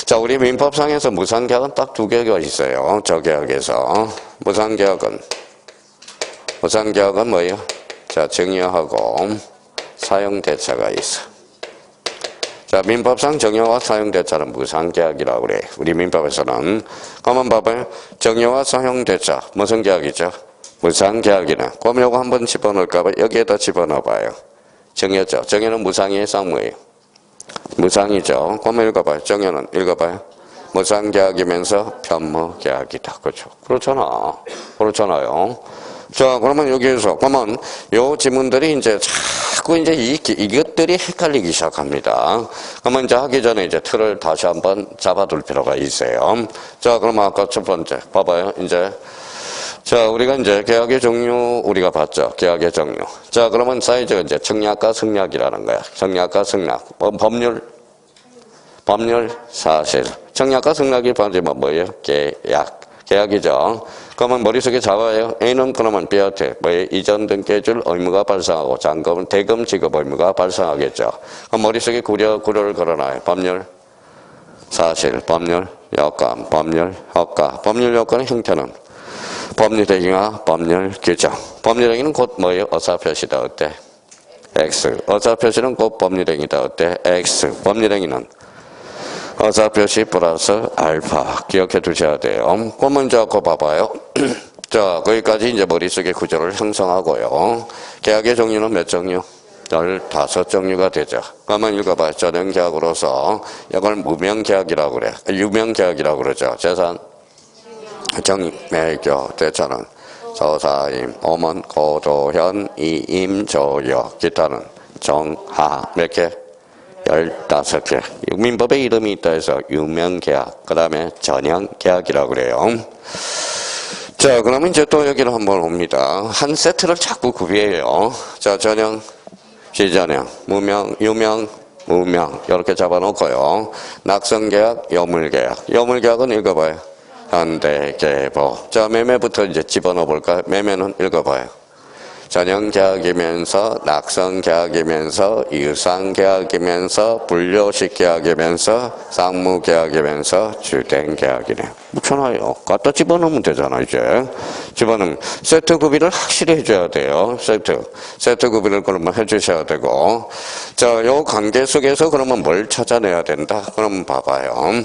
자, 우리 민법상에서 무상계약은 딱 두 개가 있어요. 저 계약에서. 무상계약은 뭐예요? 자, 정여하고 사용대차가 있어. 자, 민법상 정여와 사용대차는 무상계약이라고 그래. 우리 민법에서는. 한번 봐봐요. 정여와 사용대차. 무슨 계약이죠? 무상계약이네. 그럼 요거 한번 집어넣을까봐 여기에다 집어넣어봐요. 정여죠. 정여는 무상이에요? 쌍무예요? 무상이죠. 그럼 읽어봐요. 정여는 읽어봐요. 무상계약이면서 편무계약이다. 그렇죠. 그렇잖아요. 자, 그러면 여기에서, 그러면 요 지문들이 이제 자꾸 이제 이것들이 헷갈리기 시작합니다. 그러면 이제 하기 전에 이제 틀을 다시 한번 잡아둘 필요가 있어요. 자, 그러면 아까 첫 번째, 봐봐요. 이제. 자, 우리가 이제 계약의 종류 우리가 봤죠. 계약의 종류. 자, 그러면 사이즈가 이제 청약과 승낙이라는 거야. 청약과 승낙. 법률, 사실. 청약과 승낙이 반지면 뭐예요? 계약이죠. 그러면 머릿속에 잡아요. A는 그러면 B한테 뭐예요? 이전 등기해줄 의무가 발생하고 잔금은 대금 지급 의무가 발생하겠죠. 그럼 머릿속에 구려를 걸어놔요. 법률, 사실, 법률, 여건, 법률, 효과. 법률 여건의 형태는 법률행위와 법률 규정. 법률행위는 곧 뭐예요? 의사표시다. 어때? X. 의사표시는 곧 법률행위다. 어때? X. 법률행위는 의사표시 플러스 알파. 기억해 두셔야 돼요. 그럼 먼저 아까 봐봐요. 자, 거기까지 이제 머릿속에 구조를 형성하고요. 계약의 종류는 몇 종류? 15종류가 되죠. 그러면 읽어봐요. 전형계약으로서 이걸 무명계약이라고 그래. 유명계약이라고 그러죠. 재산, 정매교, 대차는 서사임, 오문, 고조현, 이임, 조여, 기타는 정하. 몇 개? 15개. 민법에 이름이 있다 해서 유명계약, 그 다음에 전형계약이라고 그래요. 자, 그러면 이제 또 여기를 한번 옵니다. 한 세트를 자꾸 구비해요. 자, 전형, 비전형, 무명, 유명, 무명, 이렇게 잡아놓고요. 낙성계약, 여물계약. 여물계약은 읽어봐요. 현대계보. 자, 매매부터 이제 집어넣어 볼까요? 매매는 읽어봐요. 전형계약이면서 낙성계약이면서 유상계약이면서 분료식계약이면서 쌍무계약이면서 주된계약이네. 묻혀놔요. 갖다 집어넣으면 되잖아. 이제 집어넣으면 세트 구비를 확실히 해줘야 돼요. 세트 구비를 그러면 해주셔야 되고. 자, 요 관계 속에서 그러면 뭘 찾아내야 된다? 그러면 봐봐요.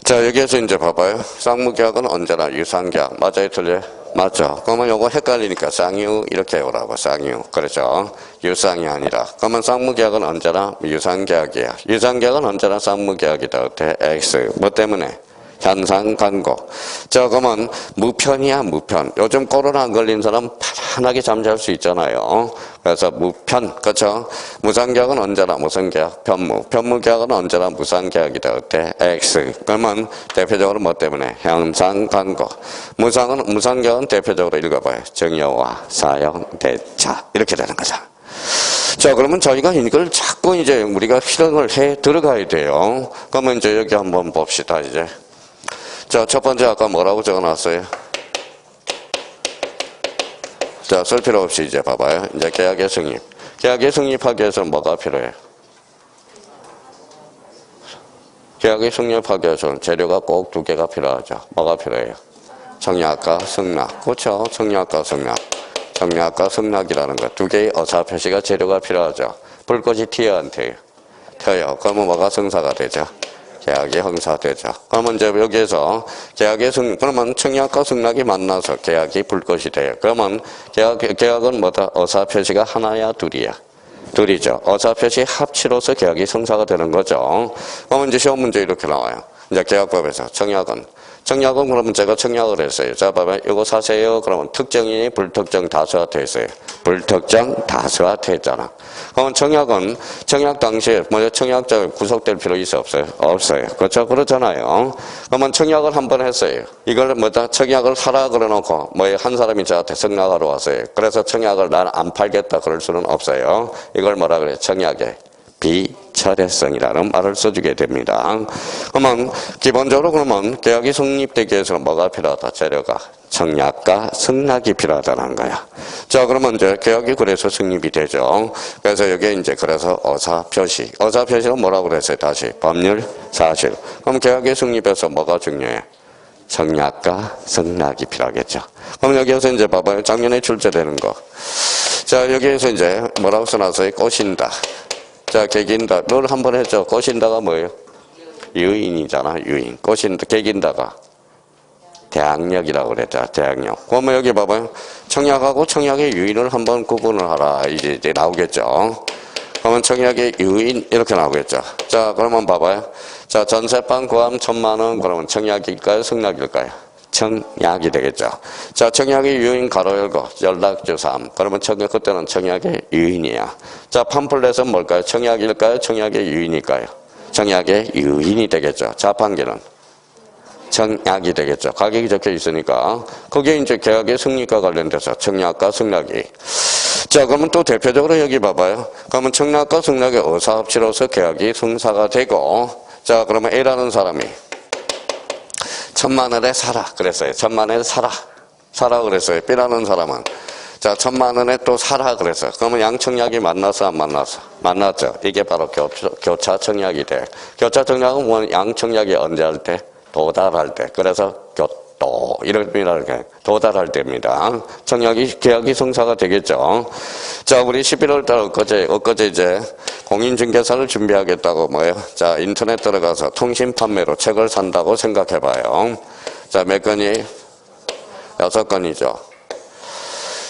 자, 여기에서 이제 봐봐요. 쌍무계약은 언제나 유상계약. 맞아요, 틀려요? 맞죠? 그러면 요거 헷갈리니까 쌍유 이렇게 해오라고. 쌍유. 그렇죠? 유상이 아니라. 그러면 쌍무계약은 언제나 유상계약이야. 유상계약은 언제나 쌍무계약이다. 어때? X. 뭐 때문에? 현상 간고. 자, 그러면 무편이야, 무편. 요즘 코로나 안 걸린 사람 편하게 잠잘 수 있잖아요. 그래서 무편, 그렇죠? 무상계약은 언제나 무상계약, 편무. 편무계약은 언제나 무상계약이다. 어때? X. 그러면 대표적으로 뭐 때문에? 현상 간고. 무상계약은 대표적으로 읽어봐요. 정여와 사형, 대차. 이렇게 되는 거죠. 자, 그러면 저희가 이걸 자꾸 이제 우리가 실행을 해 들어가야 돼요. 그러면 이제 여기 한번 봅시다, 이제. 자, 첫 번째 아까 뭐라고 적어놨어요? 자, 쓸 필요 없이 이제 봐봐요. 이제 계약의 성립. 계약의 성립하기 위해서 뭐가 필요해요? 계약의 성립하기 위해서는 재료가 꼭 두 개가 필요하죠. 뭐가 필요해요? 청약과 승낙. 그렇죠? 청약과 승낙. 청약과 승낙이라는 것. 두 개의 어사표시가 재료가 필요하죠. 불꽃이 튀어야 안 튀어요? 튀어요. 그러면 뭐가 성사가 되죠? 계약이 형사되죠. 그러면 이제 여기에서 계약의 그러면 청약과 승낙이 만나서 계약이 불꽃이 돼요. 그러면 계약은 뭐다? 어사표시가 하나야, 둘이야? 둘이죠. 어사표시 합치로서 계약이 성사가 되는 거죠. 그러면 이제 시험 문제 이렇게 나와요. 이제 계약법에서 청약은 그러면 제가 청약을 했어요. 자, 봐봐요. 이거 사세요. 그러면 특정인이 불특정 다수화 됐어요. 불특정 다수화 됐잖아. 그러면 청약 당시에 청약자가 구속될 필요 있어 없어요? 없어요. 그렇죠? 그렇잖아요. 그러면 청약을 한번 했어요. 이걸 청약을 사라 그래놓고 한 사람이 저한테 승낙하러 왔어요. 그래서 청약을 난 안 팔겠다 그럴 수는 없어요. 이걸 뭐라 그래요? 청약의 비철회성이라는 말을 써주게 됩니다. 그러면 기본적으로 그러면 계약이 성립되기 위해서는 뭐가 필요하다? 재료가 청약과 승낙이 필요하다는 거야. 자, 그러면 이제 계약이 그래서 성립이 되죠. 그래서 여기에 이제 그래서 어사표시는 뭐라고 그랬어요? 다시 법률 사실. 그럼 계약이 성립해서 뭐가 중요해? 청약과 승낙이 필요하겠죠. 그럼 여기에서 이제 봐봐요. 작년에 출제되는 거. 자, 여기에서 이제 뭐라고 써놨어요? 꼬신다. 자, 개긴다. 늘 한번 했죠. 꼬신다가 뭐예요? 유인이잖아, 유인. 꼬신다, 개긴다가 대항력이라고 그랬죠. 대항력. 그러면 여기 봐봐요. 청약하고 청약의 유인을 한번 구분을 하라. 이제 나오겠죠. 그러면 청약의 유인 이렇게 나오겠죠. 자, 그러면 봐봐요. 자, 전세방 구함 1,000만 원. 그러면 청약일까요? 승낙일까요? 청약이 되겠죠. 자, 청약의 유인 가로 열고 연락주 3. 그러면 그때는 청약의 유인이야. 자, 팜플렛은 뭘까요? 청약일까요? 청약의 유인일까요? 청약의 유인이 되겠죠. 자판기는 청약이 되겠죠. 가격이 적혀 있으니까 그게 이제 계약의 승리과 관련돼서 청약과 승낙이. 자, 그러면 또 대표적으로 여기 봐봐요. 그러면 청약과 승낙의 어사합치로서 계약이 성사가 되고, 자, 그러면 A라는 사람이 1,000만 원에 사라 그랬어요. 1,000만 원에 사라 그랬어요. B라는 사람은 자, 1,000만 원에 또 사라 그랬어요. 그러면 양청약이 만나서 안 만나서? 만났죠. 이게 바로 교차 청약이 돼. 교차 청약은 뭐 양청약이 언제 할 때? 도달할 때. 그래서 이런 게 도달할 때입니다. 계약이 성사가 되겠죠. 자, 우리 11월 달 엊그제 이제 공인중개사를 준비하겠다고 자, 인터넷 들어가서 통신 판매로 책을 산다고 생각해봐요. 자, 몇 건이? 6건이죠.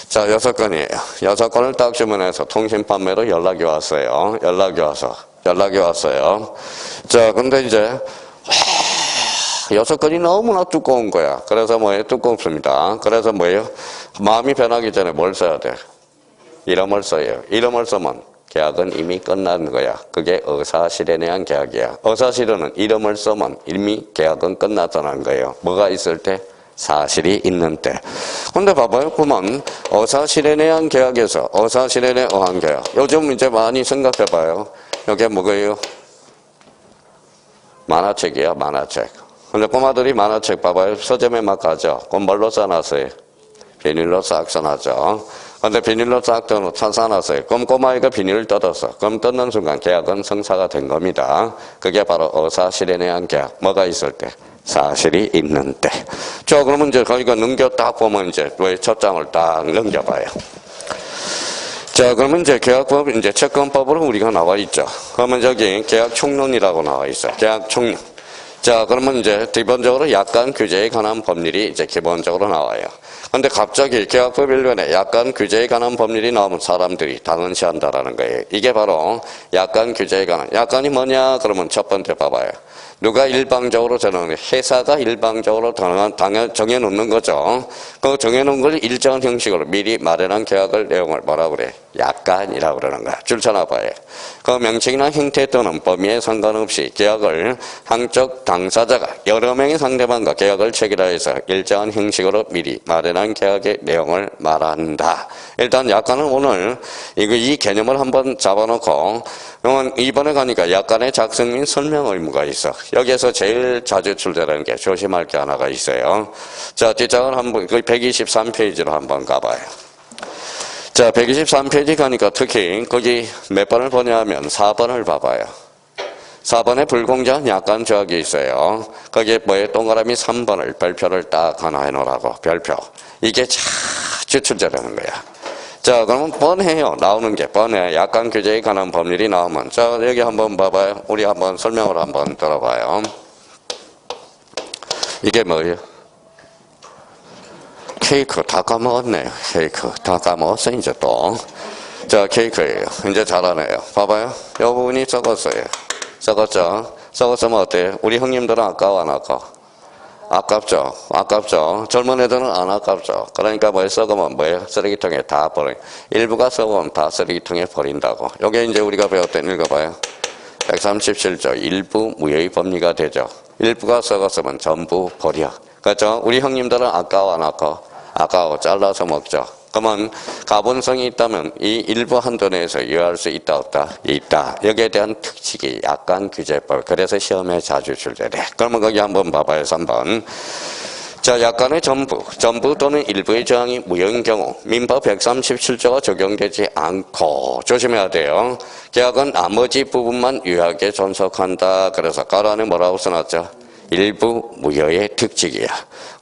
자, 6건이에요. 6건을 딱 주문해서 통신 판매로 연락이 왔어요. 연락이 왔어요. 자, 근데 이제 6건이 너무나 두꺼운 거야. 그래서 두껍습니다. 그래서 마음이 변하기 전에 뭘 써야 돼? 이름을 써요. 이름을 쓰면 계약은 이미 끝난 거야. 그게 의사실현에 계약이야. 의사실현은 이름을 쓰면 이미 계약은 끝났다는 거예요. 뭐가 있을 때? 사실이 있는 때. 근데 봐봐요. 그러면 의사실현에 계약에서 의사실현에 의한 계약. 요즘 이제 많이 생각해봐요. 이게 뭐예요? 만화책이야, 만화책. 근데 꼬마들이 만화책 봐봐요. 서점에 막 가죠. 그럼 뭘로 써놨어요? 비닐로 싹 써놨죠. 근데 비닐로 싹 써놨어요. 그럼 꼬마아이가 비닐을 뜯었어. 그럼 뜯는 순간 계약은 성사가 된 겁니다. 그게 바로 의사실현에 의한 계약. 뭐가 있을 때? 사실이 있는 때. 자, 그러면 이제 거기가 딱 보면 이제 첫 장을 딱 넘겨봐요. 자, 그러면 이제 계약법, 이제 채권법으로 우리가 나와 있죠. 그러면 저기 계약 총론이라고 나와 있어요. 계약 총론. 자, 그러면 이제 기본적으로 약관 규제에 관한 법률이 이제 기본적으로 나와요. 근데 갑자기 계약법 1년에 약관 규제에 관한 법률이 나오면 사람들이 당연시한다라는 거예요. 이게 바로 약관 규제에 관한, 약관이 뭐냐? 그러면 첫 번째 봐봐요. 누가 일방적으로 정하는, 회사가 일방적으로 정해놓는 거죠. 그 정해놓은 걸 일정한 형식으로 미리 마련한 계약을 내용을 뭐라고 그래? 약관이라고 그러는 거야. 줄 쳐놔봐요. 그 명칭이나 형태 또는 범위에 상관없이 계약을 한쪽 당사자가 여러 명의 상대방과 계약을 체결하여서 일정한 형식으로 미리 마련한 계약의 내용을 말한다. 일단 약관은 오늘 이 개념을 한번 잡아놓고 이번에 가니까 약관의 작성 및 설명 의무가 있어. 여기에서 제일 자주 출제되는 게 조심할 게 하나가 있어요. 자, 뒷장을 한번 123페이지로 한번 가봐요. 자, 123페이지 가니까 특히 거기 몇 번을 보냐 하면 4번을 봐봐요. 4번에 불공정한 약관 조약이 있어요. 거기에 뭐에 동그라미 3번을 별표를 딱 하나 해놓으라고. 별표. 이게 자주 출제되는 거야. 자, 그러면 뻔해요. 나오는 게 뻔해. 약관 규제에 관한 법률이 나오면. 자, 여기 한번 봐봐요. 우리 한번 설명을 한번 들어봐요. 이게 뭐예요? 케이크 다 까먹었네요. 케이크 다 까먹었어 이제 또. 자, 케이크예요. 이제 잘하네요. 봐봐요. 이 부분이 썩었어요. 썩었죠? 썩었으면 어때요? 우리 형님들은 아까워 안 아까워? 아깝죠? 아깝죠? 젊은 애들은 안 아깝죠? 그러니까 뭐에 썩으면 뭐예요? 쓰레기통에 다 버려. 일부가 썩으면 다 쓰레기통에 버린다고. 요게 이제 우리가 배웠던 읽어봐요. 137조 일부 무효의 법리가 되죠. 일부가 썩었으면 전부 버려. 그렇죠? 우리 형님들은 아까워 안 아까워? 아까워. 잘라서 먹죠. 그러면 가본성이 있다면 이 일부 한도 내에서 유효할 수 있다 없다? 있다. 여기에 대한 특징이 약관 규제법. 그래서 시험에 자주 출제돼. 그러면 거기 한번 봐봐요. 3번. 자, 약관의 전부 또는 일부의 저항이 무효인 경우 민법 137조가 적용되지 않고 조심해야 돼요. 계약은 나머지 부분만 유효하게 존속한다. 그래서 가로 안에 뭐라고 써놨죠? 일부 무효의 특징이야.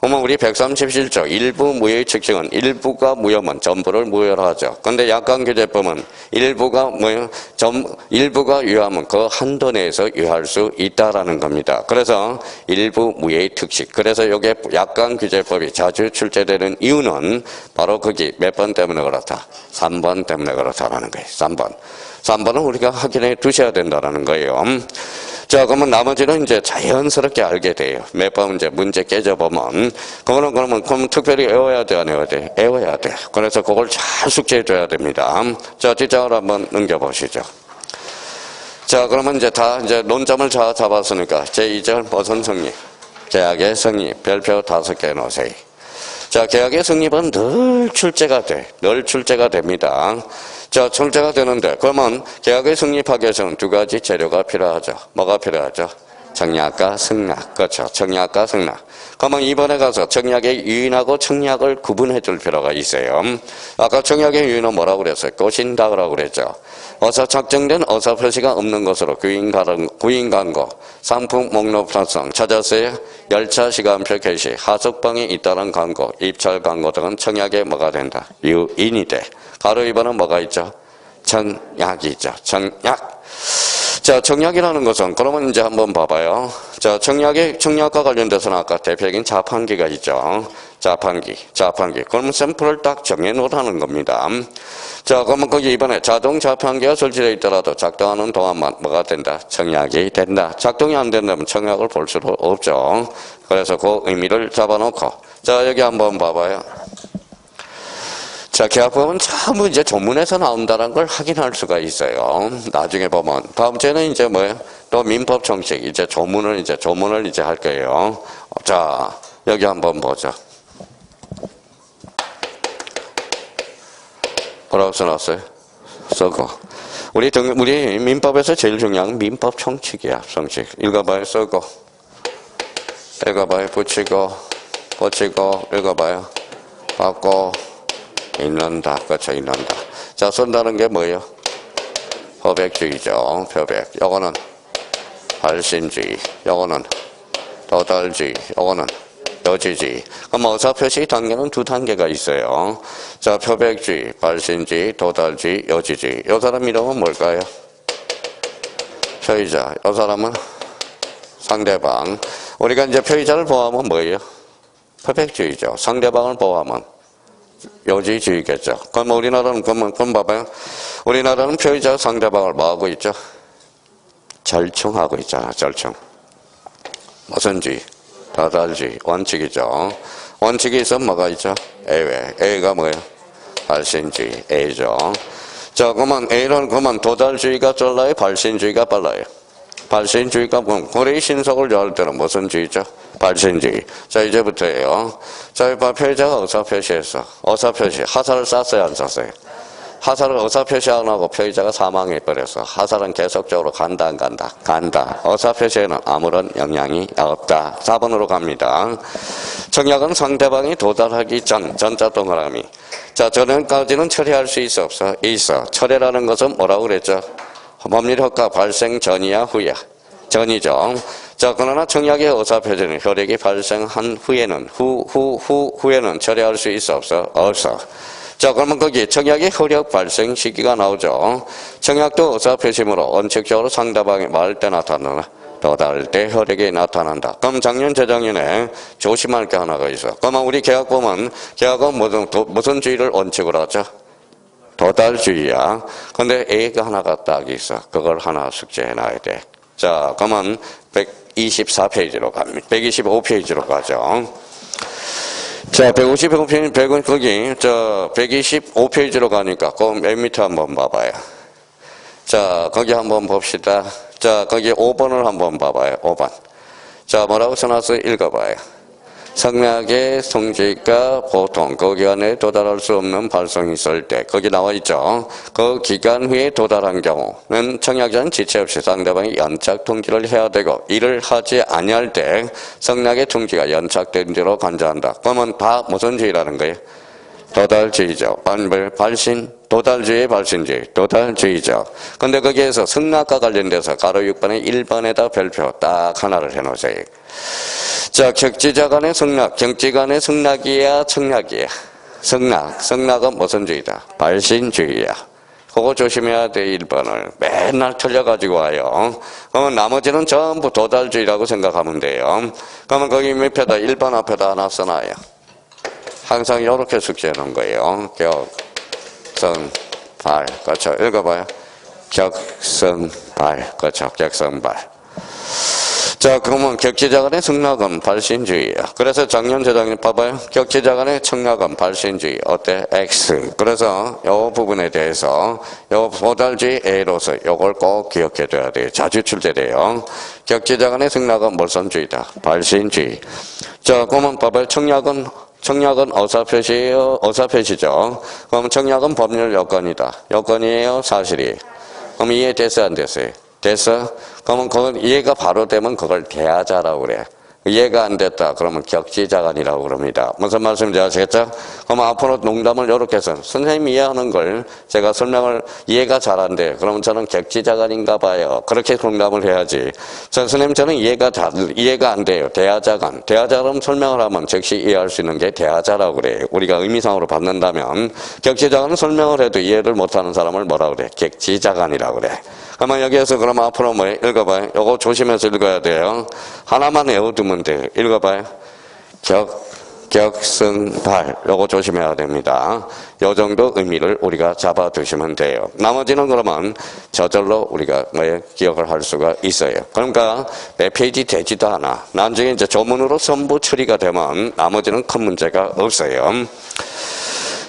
그러면 우리 137조 일부 무효의 특징은 일부가 무효면 전부를 무효로 하죠. 근데 약관규제법은 일부가 유효하면 그 한도 내에서 유효할 수 있다라는 겁니다. 그래서 일부 무효의 특징. 그래서 이게 약관규제법이 자주 출제되는 이유는 바로 거기 몇 번 때문에 그렇다. 3번 때문에 그렇다라는 거예요. 3번. 3번은 우리가 확인해 두셔야 된다는 거예요. 자, 그러면 나머지는 이제 자연스럽게 알게 돼요. 몇 번 이제 문제 깨져보면. 그러면 특별히 외워야 돼, 안 외워야 돼? 외워야 돼. 그래서 그걸 잘 숙지해 줘야 됩니다. 자, 뒷장을 한번 넘겨보시죠. 자, 그러면 이제 이제 논점을 잘 잡았으니까 제2절 무슨 성립? 계약의 성립. 별표 5개 놓으세요. 자, 계약의 성립은 늘 출제가 돼. 늘 출제가 됩니다. 자, 출제가 되는데 그러면 계약을 성립하기 위해서는 두 가지 재료가 필요하죠. 뭐가 필요하죠? 청약과 승낙. 그렇죠. 청약과 승낙. 그러면 이번에 가서 청약의 유인하고 청약을 구분해 줄 필요가 있어요. 아까 청약의 유인은 뭐라고 그랬어요? 꼬신다라고 그랬죠. 어서 작정된 어서 표시가 없는 것으로 구인 광고, 상품 목록 편성, 찾았어요? 열차 시간표 게시, 하숙방에 있다는 광고, 입찰 광고 등은 청약에 뭐가 된다? 유인이 돼. 가로 2번은 뭐가 있죠? 청약이 있죠. 청약. 자, 청약이라는 것은 그러면 이제 한번 봐봐요. 자, 청약과 관련돼서는 아까 대표적인 자판기가 있죠. 자판기. 그러면 샘플을 딱 정해놓으라는 겁니다. 자, 그러면 거기 이번에 자동 자판기가 설치되어 있더라도 작동하는 동안만 뭐가 된다? 청약이 된다. 작동이 안 된다면 청약을 볼 수도 없죠. 그래서 그 의미를 잡아놓고. 자, 여기 한번 봐봐요. 자, 계약법은 전부 이제 조문에서 나온다는 걸 확인할 수가 있어요. 나중에 보면. 다음 주에는 이제 뭐예요? 또 민법 정책, 이제 조문을 이제 할 거예요. 자, 여기 한번 보죠. 뭐라고 써놨어요? 써고. 우리 민법에서 제일 중요한 민법 총칙이야, 총칙. 읽어봐요, 써고. 읽어봐요, 붙이고, 읽어봐요. 받고, 읽는다. 그렇죠. 읽는다. 자, 쓴다는 게 뭐예요? 표백주의죠. 표백. 요거는 발심주의. 요거는 도달주의. 요거는 여지주의. 그럼 어사표시 단계는 두 단계가 있어요. 자, 표백주의, 발심주의, 도달주의, 여지주의. 요 사람 이름은 뭘까요? 표의자. 요 사람은 상대방. 우리가 이제 피의자를 보호하면 뭐예요? perfect주의죠. 상대방을 보호하면 요지주의겠죠. 그럼 우리나라는, 그럼 봐봐요. 우리나라는 피의자 상대방을 뭐하고 있죠? 절충하고 있잖아, 절충. 무슨 주의? 도달주의. 원칙이죠. 원칙이 있으면 뭐가 있죠? A외. A가 뭐예요? 발신주의. A죠. 자, 그러면 A는 그러면 도달주의가 쫄라요? 발신주의가 빨라요? 발신주의가 뭐, 고래의 신속을 요할 때는 무슨 주의죠? 발신주의. 자, 이제부터예요. 자, 이봐, 피해자가 의사표시했어. 의사표시. 하사를 쐈어요, 안 쐈어요? 하사를 의사표시 안 하고 피해자가 사망해버렸어. 하사는 계속적으로 간다, 안 간다? 간다. 의사표시에는 아무런 영향이 없다. 4번으로 갑니다. 청약은 상대방이 도달하기 전, 전자 동그라미. 자, 전에까지는 처리할 수 있어, 없어? 있어. 처리라는 것은 뭐라고 그랬죠? 법률 효과 발생 전이야, 후야? 전이죠. 자, 그러나 청약의 의사표시는 효력이 발생한 후에는, 후에는 처리할 수 있어, 없어? 없어. 자, 그러면 거기 청약의 효력 발생 시기가 나오죠. 청약도 의사표시므로 원칙적으로 상대방이 말 때 나타나나? 도달 때 효력이 나타난다. 그럼 작년, 재작년에 조심할 게 하나가 있어. 그러면 우리 계약 보면, 계약은 무슨 주의를 원칙으로 하죠? 도달주의야. 근데 A가 하나가 딱 있어. 그걸 하나 숙제해 놔야 돼. 자, 그러면 124페이지로 갑니다. 125페이지로 가죠. 자, 155페이지, 거기, 125페이지로 가니까, 그 맨 밑에 한번 봐봐요. 자, 거기 한번 봅시다. 자, 거기 5번을 한번 봐봐요. 5번. 자, 뭐라고 써놨어요? 읽어봐요. 성략의 성질가 보통 그 기간에 도달할 수 없는 발성이 있을 때 거기 나와 있죠. 그 기간 후에 도달한 경우는 청약자는 지체 없이 상대방이 연착 통지를 해야 되고 이를 하지 아니할 때 성략의 통지가 연착된 뒤로 간주한다. 그러면 다 무슨 주의라는 거예요? 도달주의죠. 발신, 도달주의, 발신주의, 도달주의죠. 근데 거기에서 성낙과 관련돼서 가로 6번에 1번에다 별표 딱 하나를 해놓으세요. 자, 격지자 간의 성낙, 경지 간의 성낙이야, 청약이야? 성낙, 성낙은 무슨 주의다? 발신주의야. 그거 조심해야 돼, 1번을. 맨날 틀려가지고 와요. 그러면 나머지는 전부 도달주의라고 생각하면 돼요. 그러면 거기 밑에다 1번 앞에다 하나 써놔요. 항상 이렇게 숙제해 놓은 거예요. 격성발. 그렇죠. 읽어봐요. 격성발. 그렇죠. 격성발. 자, 그러면 격지자 간의 성낙은 발신주의야. 그래서 작년, 재작년 봐봐요. 격지자 간의 청약은 발신주의. 어때? X. 그래서 요 부분에 대해서 요 도달주의 A로서 요걸 꼭 기억해 둬야 돼요. 자주 출제돼요. 격지자 간의 성낙은 무슨주의다? 발신주의. 자, 그러면 봐봐요. 청약은 의사표시예요? 의사표시죠. 그럼 청약은 법률 요건이다. 요건이에요? 사실이에요? 그럼 이해됐어요? 안 됐어요? 됐어? 그러면 그건 이해가 바로 되면 그걸 대하자라고 그래. 이해가 안 됐다. 그러면 격지자간이라고 그럽니다. 무슨 말씀인지 아시겠죠? 그럼 앞으로 농담을 이렇게 해서 선생님이 이해하는 걸 제가 설명을 이해가 잘 안 돼. 그러면 저는 격지자간인가 봐요. 그렇게 농담을 해야지. 선생님 저는 이해가 안 돼요. 대하자간. 대하자럼 설명을 하면 즉시 이해할 수 있는 게 대하자라고 그래요. 우리가 의미상으로 받는다면 격지자간은 설명을 해도 이해를 못하는 사람을 뭐라고 그래? 격지자간이라고 그래. 그러면 여기에서 그러면 앞으로 뭐 읽어봐요. 요거 조심해서 읽어야 돼요. 하나만 외워두면 돼요. 읽어봐요. 격승발. 요거 조심해야 됩니다. 요 정도 의미를 우리가 잡아두시면 돼요. 나머지는 그러면 저절로 우리가 기억을 할 수가 있어요. 그러니까 몇 페이지 되지도 않아. 나중에 이제 조문으로 전부 처리가 되면 나머지는 큰 문제가 없어요.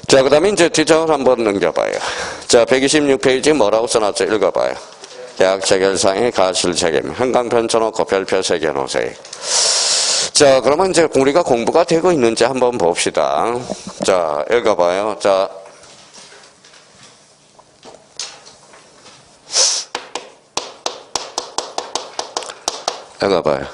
자, 그 다음에 이제 뒷장을 한번 넘겨봐요. 자, 126페이지 뭐라고 써놨죠? 읽어봐요. 계약 체결상의 가실 책임. 형광펜 쳐놓고 별표 새겨놓으세요. 자, 그러면 이제 우리가 공부가 되고 있는지 한번 봅시다. 자, 읽어봐요. 자, 읽어봐요.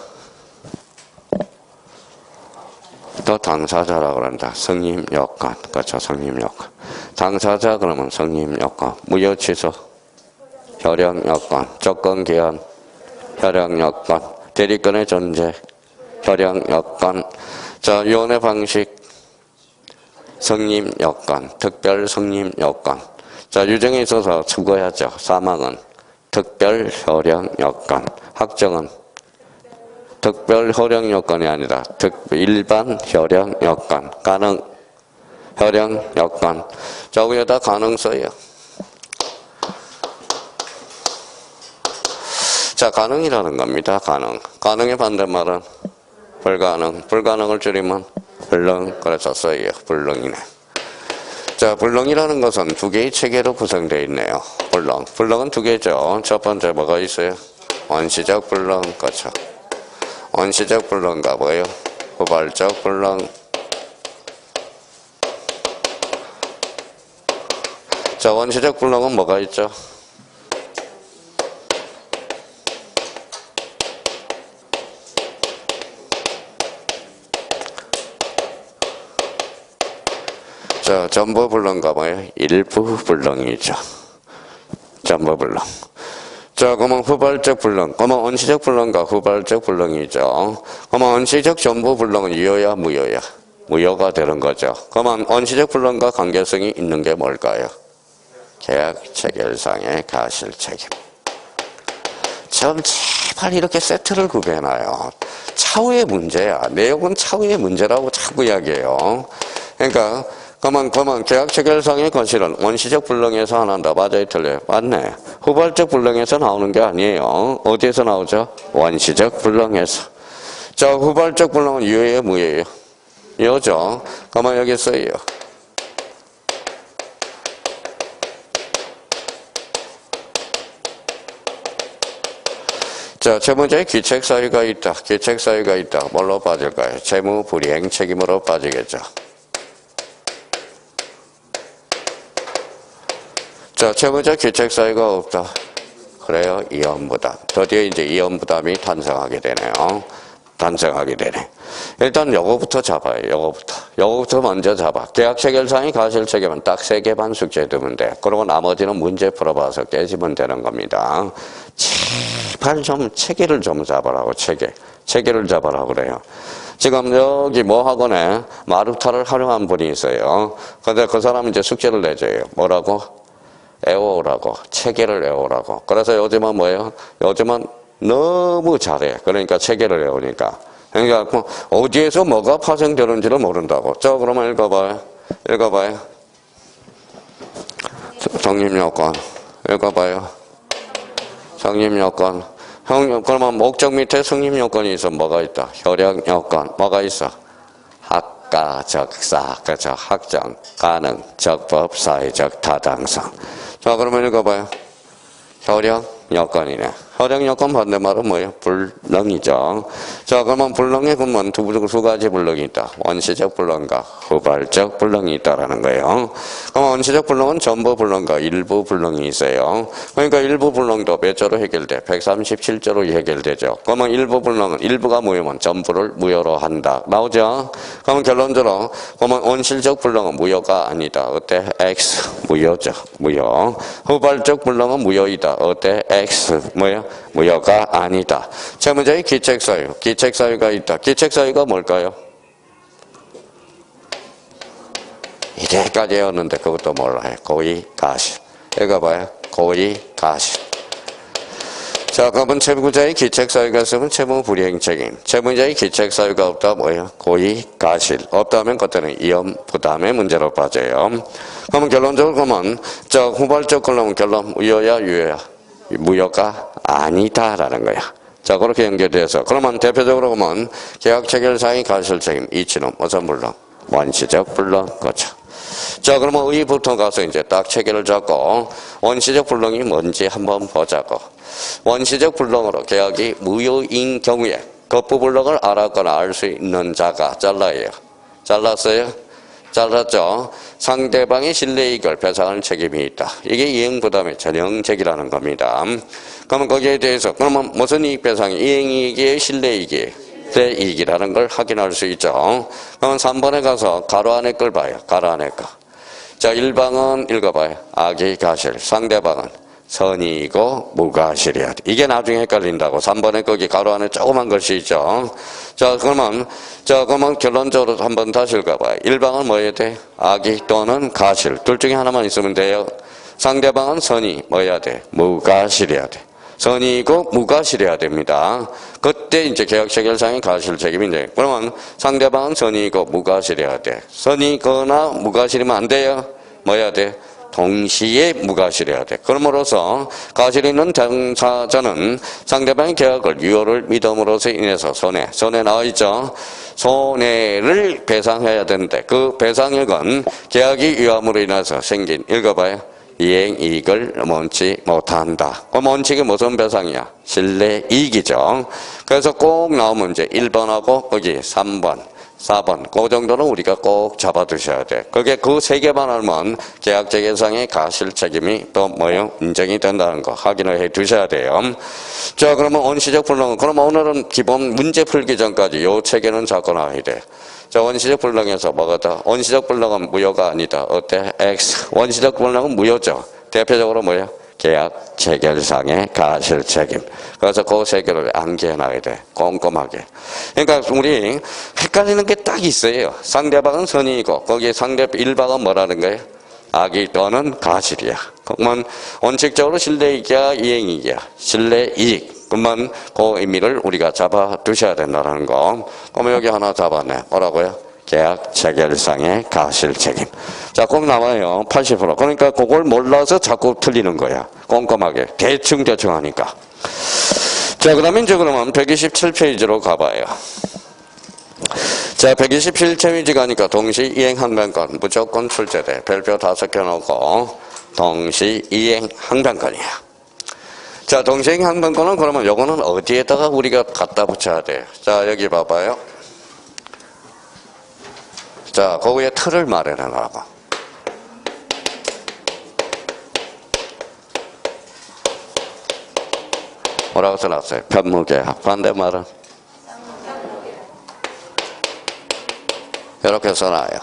또 당사자라고 그런다. 성임 요건. 그렇죠. 성임 요건. 당사자 그러면 성임 요건. 무효 취소. 효력 요건. 조건 기한. 효력 요건. 대리권의 존재. 효력 요건. 자, 위원회 방식. 성임 요건. 특별 성임 요건. 자, 유정에 있어서 죽어야죠. 사망은 특별 효력 요건. 확정은 특별 효력 요건이 아니라 일반 효력 요건, 가능 효력 요건. 자, 위에다 가능 써요. 자, 가능이라는 겁니다. 가능. 가능의 반대말은 불가능. 불가능을 줄이면 불능. 그래서 써요. 불능이네. 자, 불능이라는 것은 두 개의 체계로 구성되어 있네요. 불능. 불능은 두 개죠. 첫 번째 뭐가 있어요? 원시적 불능. 그렇죠. 원시적 불능과 뭐예요? 후발적 불능. 자, 원시적 불능은 뭐가 있죠? 자, 전부 불능과 뭐예요? 일부 불능이죠. 전부 불능. 자, 그러면 후발적 불능. 그러면 원시적 불능과 후발적 불능이죠. 그러면 원시적 전부 불능은 유효야, 무효야? 무효가 되는 거죠. 그러면 원시적 불능과 관계성이 있는 게 뭘까요? 계약 체결상의 가실 책임. 참 제발 이렇게 세트를 구별해놔요. 차후의 문제야. 내용은 차후의 문제라고 자꾸 이야기해요. 그러니까 그러면 계약 체결상의 거실은 원시적 불능에서 하나인다. 맞아요, 틀려요? 맞네. 후발적 불능에서 나오는 게 아니에요. 어디에서 나오죠? 원시적 불능에서. 자, 후발적 불능은 유효예요, 무효예요? 유효죠. 그러면 여기 써요. 자, 채무자의 귀책 사유가 있다. 귀책 사유가 있다. 뭘로 빠질까요? 채무 불이행 책임으로 빠지겠죠. 자, 채무자 귀책 사유가 없다. 그래요, 이혼부담. 드디어 이제 이혼부담이 탄생하게 되네요. 탄생하게 되네. 일단 요거부터 잡아요. 요거부터 먼저 잡아. 계약 체결상의 가실 책임은 딱 3개 반 숙제 두면 돼. 그리고 나머지는 문제 풀어봐서 깨지면 되는 겁니다. 제발 좀 체계를 좀 잡으라고, 체계를 잡으라고 그래요. 지금 여기 뭐 학원에 마루타를 활용한 분이 있어요. 근데 그 사람은 이제 숙제를 내줘요. 뭐라고? 애워오라고. 체계를 애워오라고. 그래서 요즘은 뭐예요? 요즘은 너무 잘해. 그러니까 체계를 외우니까. 그러니까 어디에서 뭐가 파생되는지를 모른다고. 자, 그러면 읽어봐요. 성립요건. 읽어봐요. 성립요건. 그러면 목적 밑에 성립요건이 있어. 뭐가 있다? 효력요건. 뭐가 있어? 학가, 적사, 그죠? 학정, 가능, 적법, 사회적 타당성. 자, 그러면 읽어봐요. 효력요건이네. 효력요건 반대말은 뭐예요? 불능이죠. 자, 그러면 불능에 보면 두 가지 불능이 있다. 원시적 불능과 후발적 불능이 있다라는 거예요. 그럼 원시적 불능은 전부 불능과 일부 불능이 있어요. 그러니까 일부 불능도 몇 조로 해결돼? 137조로 해결되죠. 그러면 일부 불능은 일부가 무효면 전부를 무효로 한다. 나오죠? 그러면 결론적으로 그러면 원시적 불능은 무효가 아니다. 어때? X 무효죠. 무효. 후발적 불능은 무효이다. 어때? X 뭐야? 무효가 아니다. 채무자의 귀책사유. 귀책사유가 있다. 귀책사유가 뭘까요? 이제까지 외웠는데 그것도 몰라요. 고의가실. 읽어봐요. 고의가실. 자, 그러면 채무자의 귀책사유가 있으면 채무불이행 책임. 채무자의 귀책사유가 없다 뭐예요? 고의가실. 없다면 그때는 이혼부담의 문제로 빠져요. 그러면 결론적으로 그러면 저 후발적 걸로면 결론 무효야 유효야? 무효가 아니다라는 거야. 자, 그렇게 연결돼서 그러면 대표적으로 보면 계약 체결상의 가실 책임 이치는 무슨 불능? 원시적 불능. 그렇죠. 자, 그러면 의부터 가서 이제 딱 체계를 잡고 원시적 불능이 뭔지 한번 보자고. 원시적 불능으로 계약이 무효인 경우에 거부 불능을 알았거나 알 수 있는 자가 잘라요. 잘랐어요? 잘랐죠? 상대방의 실내이익을 배상할 책임이 있다. 이게 이행부담의 전형적이라는 겁니다. 그러면 거기에 대해서 그러면 무슨 이익 배상이 이행이익이에요? 실내이익이에요? 내 이익이라는 걸 확인할 수 있죠. 그러면 3번에 가서 가로 안에 걸 봐요. 가로 안에 거. 자, 1방은 읽어봐요. 악의 가실. 상대방은 선이고 무가실이야. 이게 나중에 헷갈린다고. 3번에 거기 가로 안에 조그만 글씨 있죠. 자, 그러면 결론적으로 한번 다시 읽어봐요. 1방은 뭐 해야 돼? 악의 또는 가실. 둘 중에 하나만 있으면 돼요. 상대방은 선이 뭐 해야 돼? 무가실이야 돼. 선이고 무과실해야 됩니다. 그때 이제 계약체결상의 가실 책임인데, 그러면 상대방은 선이고 무과실해야 돼. 선이거나 무과실이면 안 돼요. 뭐 해야 돼? 동시에 무과실해야 돼. 그러므로서 과실 있는 당사자는 상대방의 계약을 유효를 믿음으로써 인해서 손해 나와 있죠. 손해를 배상해야 되는데 그 배상액은 계약이 유효함으로 인해서 생긴, 읽어봐요. 이행이익을 원치 못한다. 그 원칙이 무슨 배상이야? 실내이익이죠. 그래서 꼭 나오면 이제 1번하고 거기 3번, 4번 그 정도는 우리가 꼭 잡아두셔야 돼. 그게 그 세 개만 알면 계약재개상의 가실 책임이 또 뭐요? 인정이 된다는 거 확인을 해 두셔야 돼요. 자, 그러면 원시적 불능. 그럼 오늘은 기본 문제 풀기 전까지 요 체계는 잡고 나와야 돼. 자, 원시적 불능에서 뭐가다? 원시적 불능은 무효가 아니다. 어때? X. 원시적 불능은 무효죠. 대표적으로 뭐예요? 계약 체결상의 가실 책임. 그래서 그 세 개를 암기해 놔야 돼. 꼼꼼하게. 그러니까 우리 헷갈리는 게 딱 있어요. 상대방은 선이고 거기에 상대 일방은 뭐라는 거예요? 악의 또는 가실이야. 그러면 원칙적으로 실내이익이야, 이행이익이야. 실내이익. 그러면 그 의미를 우리가 잡아 두셔야 된다는 거. 그러면 여기 하나 잡았네. 뭐라고요? 계약 체결상의 가실 책임. 자, 꼭 나와요. 80%. 그러니까 그걸 몰라서 자꾸 틀리는 거야. 꼼꼼하게. 대충 하니까. 자, 그러면 이제 그러면 127페이지로 가봐요. 자, 127페이지 가니까 동시 이행 항변권 무조건 출제돼. 별표 5개 놓고 동시 이행 항변권이야. 자, 동시 이행 항변권은 그러면 요거는 어디에다가 우리가 갖다 붙여야 돼? 자, 여기 봐봐요. 자, 거기에 틀을 마련해놔봐. 뭐라고 써놨어요? 편무계약. 반대말은? 이렇게 써놔요.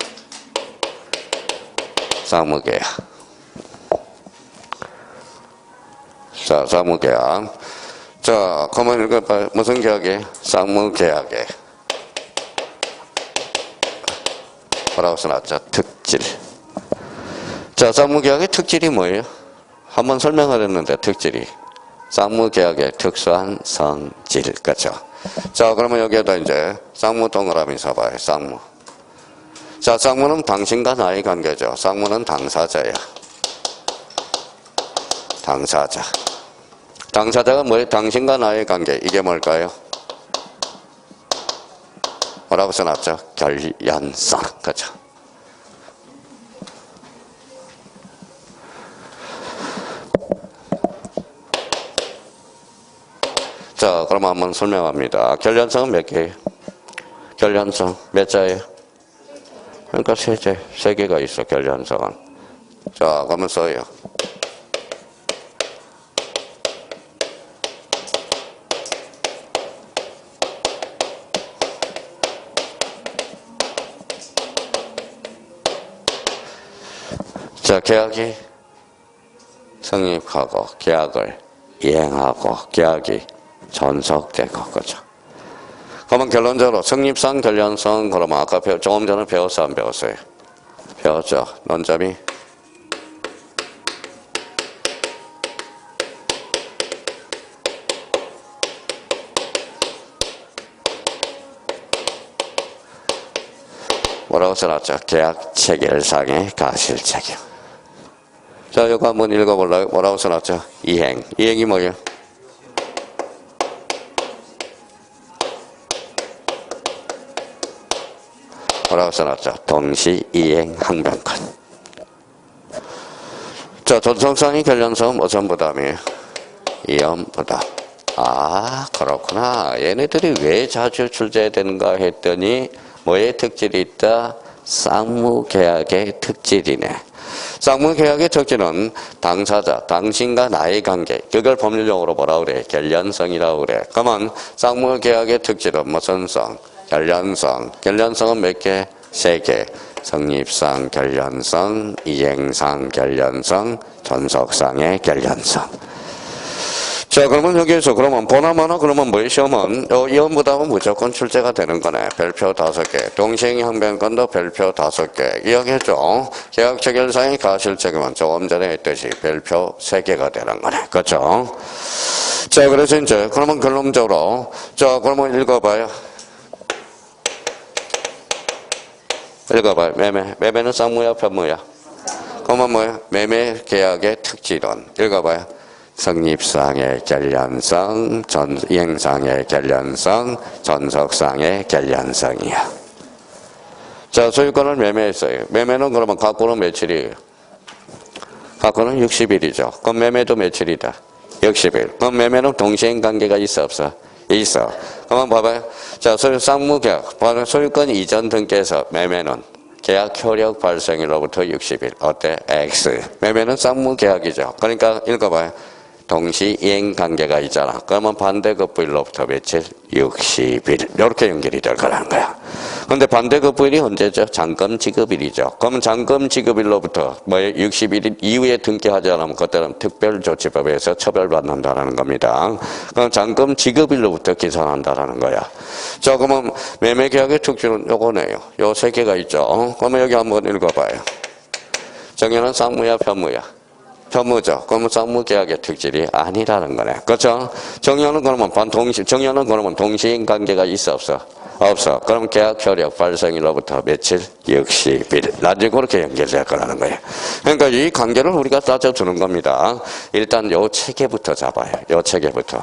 쌍무계약. 자, 쌍무계약. 자, 그러면 읽어봐요. 무슨 계약이에요? 쌍무계약에. 뭐라고 써놨죠? 특질. 자, 쌍무계약의 특질이 뭐예요? 한번 설명을 했는데, 특질이. 쌍무계약의 특수한 성질. 그죠? 자, 그러면 여기에다 이제 쌍무 동그라미 써봐요. 쌍무. 자, 쌍무는 당신과 나의 관계죠. 쌍무는 당사자야. 당사자. 당사자가 뭐예요? 당신과 나의 관계. 이게 뭘까요? 뭐라고 써놨죠? 결연성. 그죠? 자, 그럼 한번 설명합니다. 결연성은 몇 개예요? 결연성 몇 자예요? 그러니까 세 개가 있어, 결연성은. 자, 그러면 써요. 자, 계약이 성립하고, 계약을 이행하고, 계약이 전속되고, 그죠? 그러면 결론적으로 성립상, 결연성, 그러면 아까 조금 전에 배웠어, 안 배웠어요? 배웠죠? 논점이? 뭐라고 써놨죠? 계약 체결상의 가실 책임. 자, 이거 한번 읽어볼래요? 뭐라고 써놨죠? 이행. 이행이 뭐예요? 뭐라고 써놨죠? 동시 이행 항변권. 자, 전속상의 결연성 무슨 부담이에요? 이연 부담. 아, 그렇구나. 얘네들이 왜 자주 출제되는가 했더니 뭐의 특질이 있다? 쌍무계약의 특질이네. 쌍무계약의 특질은 당사자, 당신과 나의 관계. 그걸 법률용어로 뭐라 그래? 결연성이라고 그래. 그러면 쌍무계약의 특질은 무슨 성? 결연성. 결연성은 몇 개? 3개. 성립상 결연성, 이행상 결연성, 전속상의 결연성. 자, 그러면 여기에서 그러면 보나마나 그러면 뭐의 시험은 이원보다는 무조건 출제가 되는 거네. 별표 5개. 동시행형변권도 별표 5개. 이야기했죠. 계약 체결상의 가실적이면 조금 전에 했듯이 별표 3개가 되는 거네. 그렇죠? 자, 그래서 이제 그러면 결론적으로 자, 그러면 읽어봐요. 읽어봐요. 매매는 쌍무야, 편무야? 그러면 뭐야? 매매 계약의 특질은 읽어봐요. 성립상의 결련성, 이행상의 결련성, 전속상의 결련성이야. 자, 소유권을 매매했어요. 매매는 그러면 갖고는 며칠이에요? 갖고는 60일이죠. 그럼 매매도 며칠이다? 60일. 그럼 매매는 동시행관계가 있어 없어? 있어. 그러면 봐봐요. 자, 쌍무계약. 소유권 이전 등기에서 매매는 계약 효력 발생일로부터 60일. 어때? X. 매매는 쌍무계약이죠. 그러니까 읽어봐요. 동시 이행 관계가 있잖아. 그러면 반대급부일로부터 며칠? 60일. 이렇게 연결이 될 거라는 거야. 그런데 반대급부일이 언제죠? 잔금 지급일이죠. 그러면 잔금 지급일로부터 60일 이후에 등기하지 않으면 그때는 특별조치법에서 처벌받는다라는 겁니다. 그럼 잔금 지급일로부터 계산한다라는 거야. 자, 그러면 매매계약의 특징은 요거네요. 요 3개가 있죠. 그러면 여기 한번 읽어봐요. 정의는 쌍무야, 편무야? 편무죠. 그러면 쌍무계약의 특질이 아니라는 거네. 그렇죠? 정의는 그러면 정의는 그러면 동시행 관계가 있어 없어? 없어. 그럼 계약 효력 발생일로부터 며칠? 60일. 나중에 그렇게 연결될 거라는 거예요. 그러니까 이 관계를 우리가 따져주는 겁니다. 일단 요 체계부터 잡아요. 요 체계부터.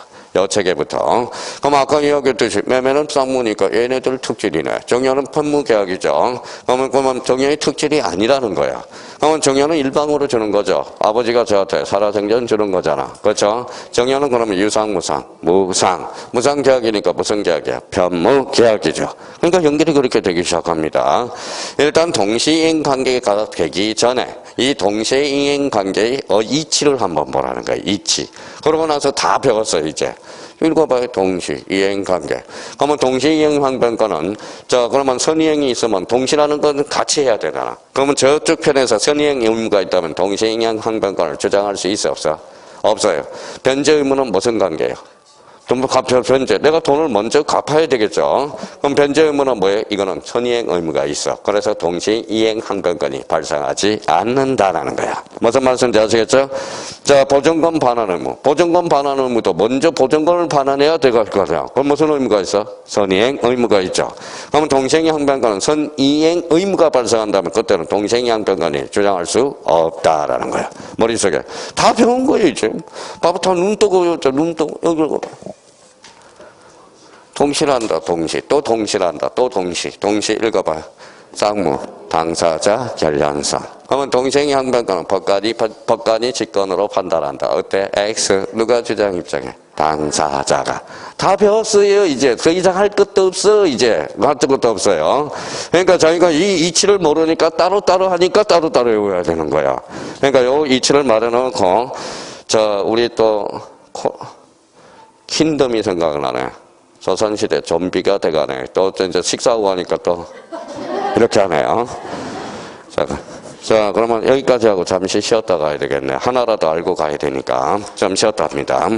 그럼 아까 이야기했듯이 매매는 쌍무니까 얘네들 특질이네. 정의는 편무계약이죠. 그러면 정의의 특질이 아니라는 거야. 그러면 정의는 일방으로 주는 거죠. 아버지가 저한테 살아생전 주는 거잖아. 그렇죠? 정의는 그러면 유상, 무상 계약이니까 무슨 계약이야? 편무계약이죠. 그러니까 연결이 그렇게 되기 시작합니다. 일단 동시이행 관계가 되기 전에 이 동시이행 관계의 이치를 한번 보라는 거야. 이치. 그러고 나서 다 배웠어요, 이제. 읽어봐요. 동시이행관계. 그러면 동시이행항변권은 그러면 선이행이 있으면 동시라는 건 같이 해야 되잖아. 그러면 저쪽 편에서 선이행 의무가 있다면 동시이행항변권을 주장할 수 있어 없어? 없어요. 변제 의무는 무슨 관계예요? 변제. 내가 돈을 먼저 갚아야 되겠죠. 그럼 변제 의무는 뭐예요? 이거는 선이행 의무가 있어. 그래서 동시이행 항변권이 발생하지 않는다라는 거야. 무슨 말씀인지 아시겠죠? 자, 보증금 반환 의무. 보증금 반환 의무도 먼저 보증금을 반환해야 될 거야. 그럼 무슨 의무가 있어? 선이행 의무가 있죠. 그러면 동시이행 항변권은 선이행 의무가 발생한다면 그때는 동시이행 항변권이 주장할 수 없다라는 거야. 머릿속에. 다 배운 거예요, 이제. 봐봐, 다 눈 뜨고, 여기. 동시란다, 또 동시 읽어봐요. 쌍무, 당사자, 결련성. 그러면 동시행 항변권은 법관이 직권으로 판단한다. 어때? X. 누가 주장 입장해? 당사자가. 다 배웠어요, 이제. 그 이상 할 것도 없어, 이제. 할 것도 없어요. 그러니까 저희가 이 이치를 모르니까 따로따로 하니까 따로따로 외워야 되는 거야. 그러니까 요 이치를 말해놓고, 우리 또, 킨덤이 생각을 나네. 조선시대 좀비가 돼가네. 또 이제 식사하고 하니까 또 이렇게 하네요. 자, 그러면 여기까지 하고 잠시 쉬었다 가야 되겠네. 하나라도 알고 가야 되니까 좀 쉬었다 합니다.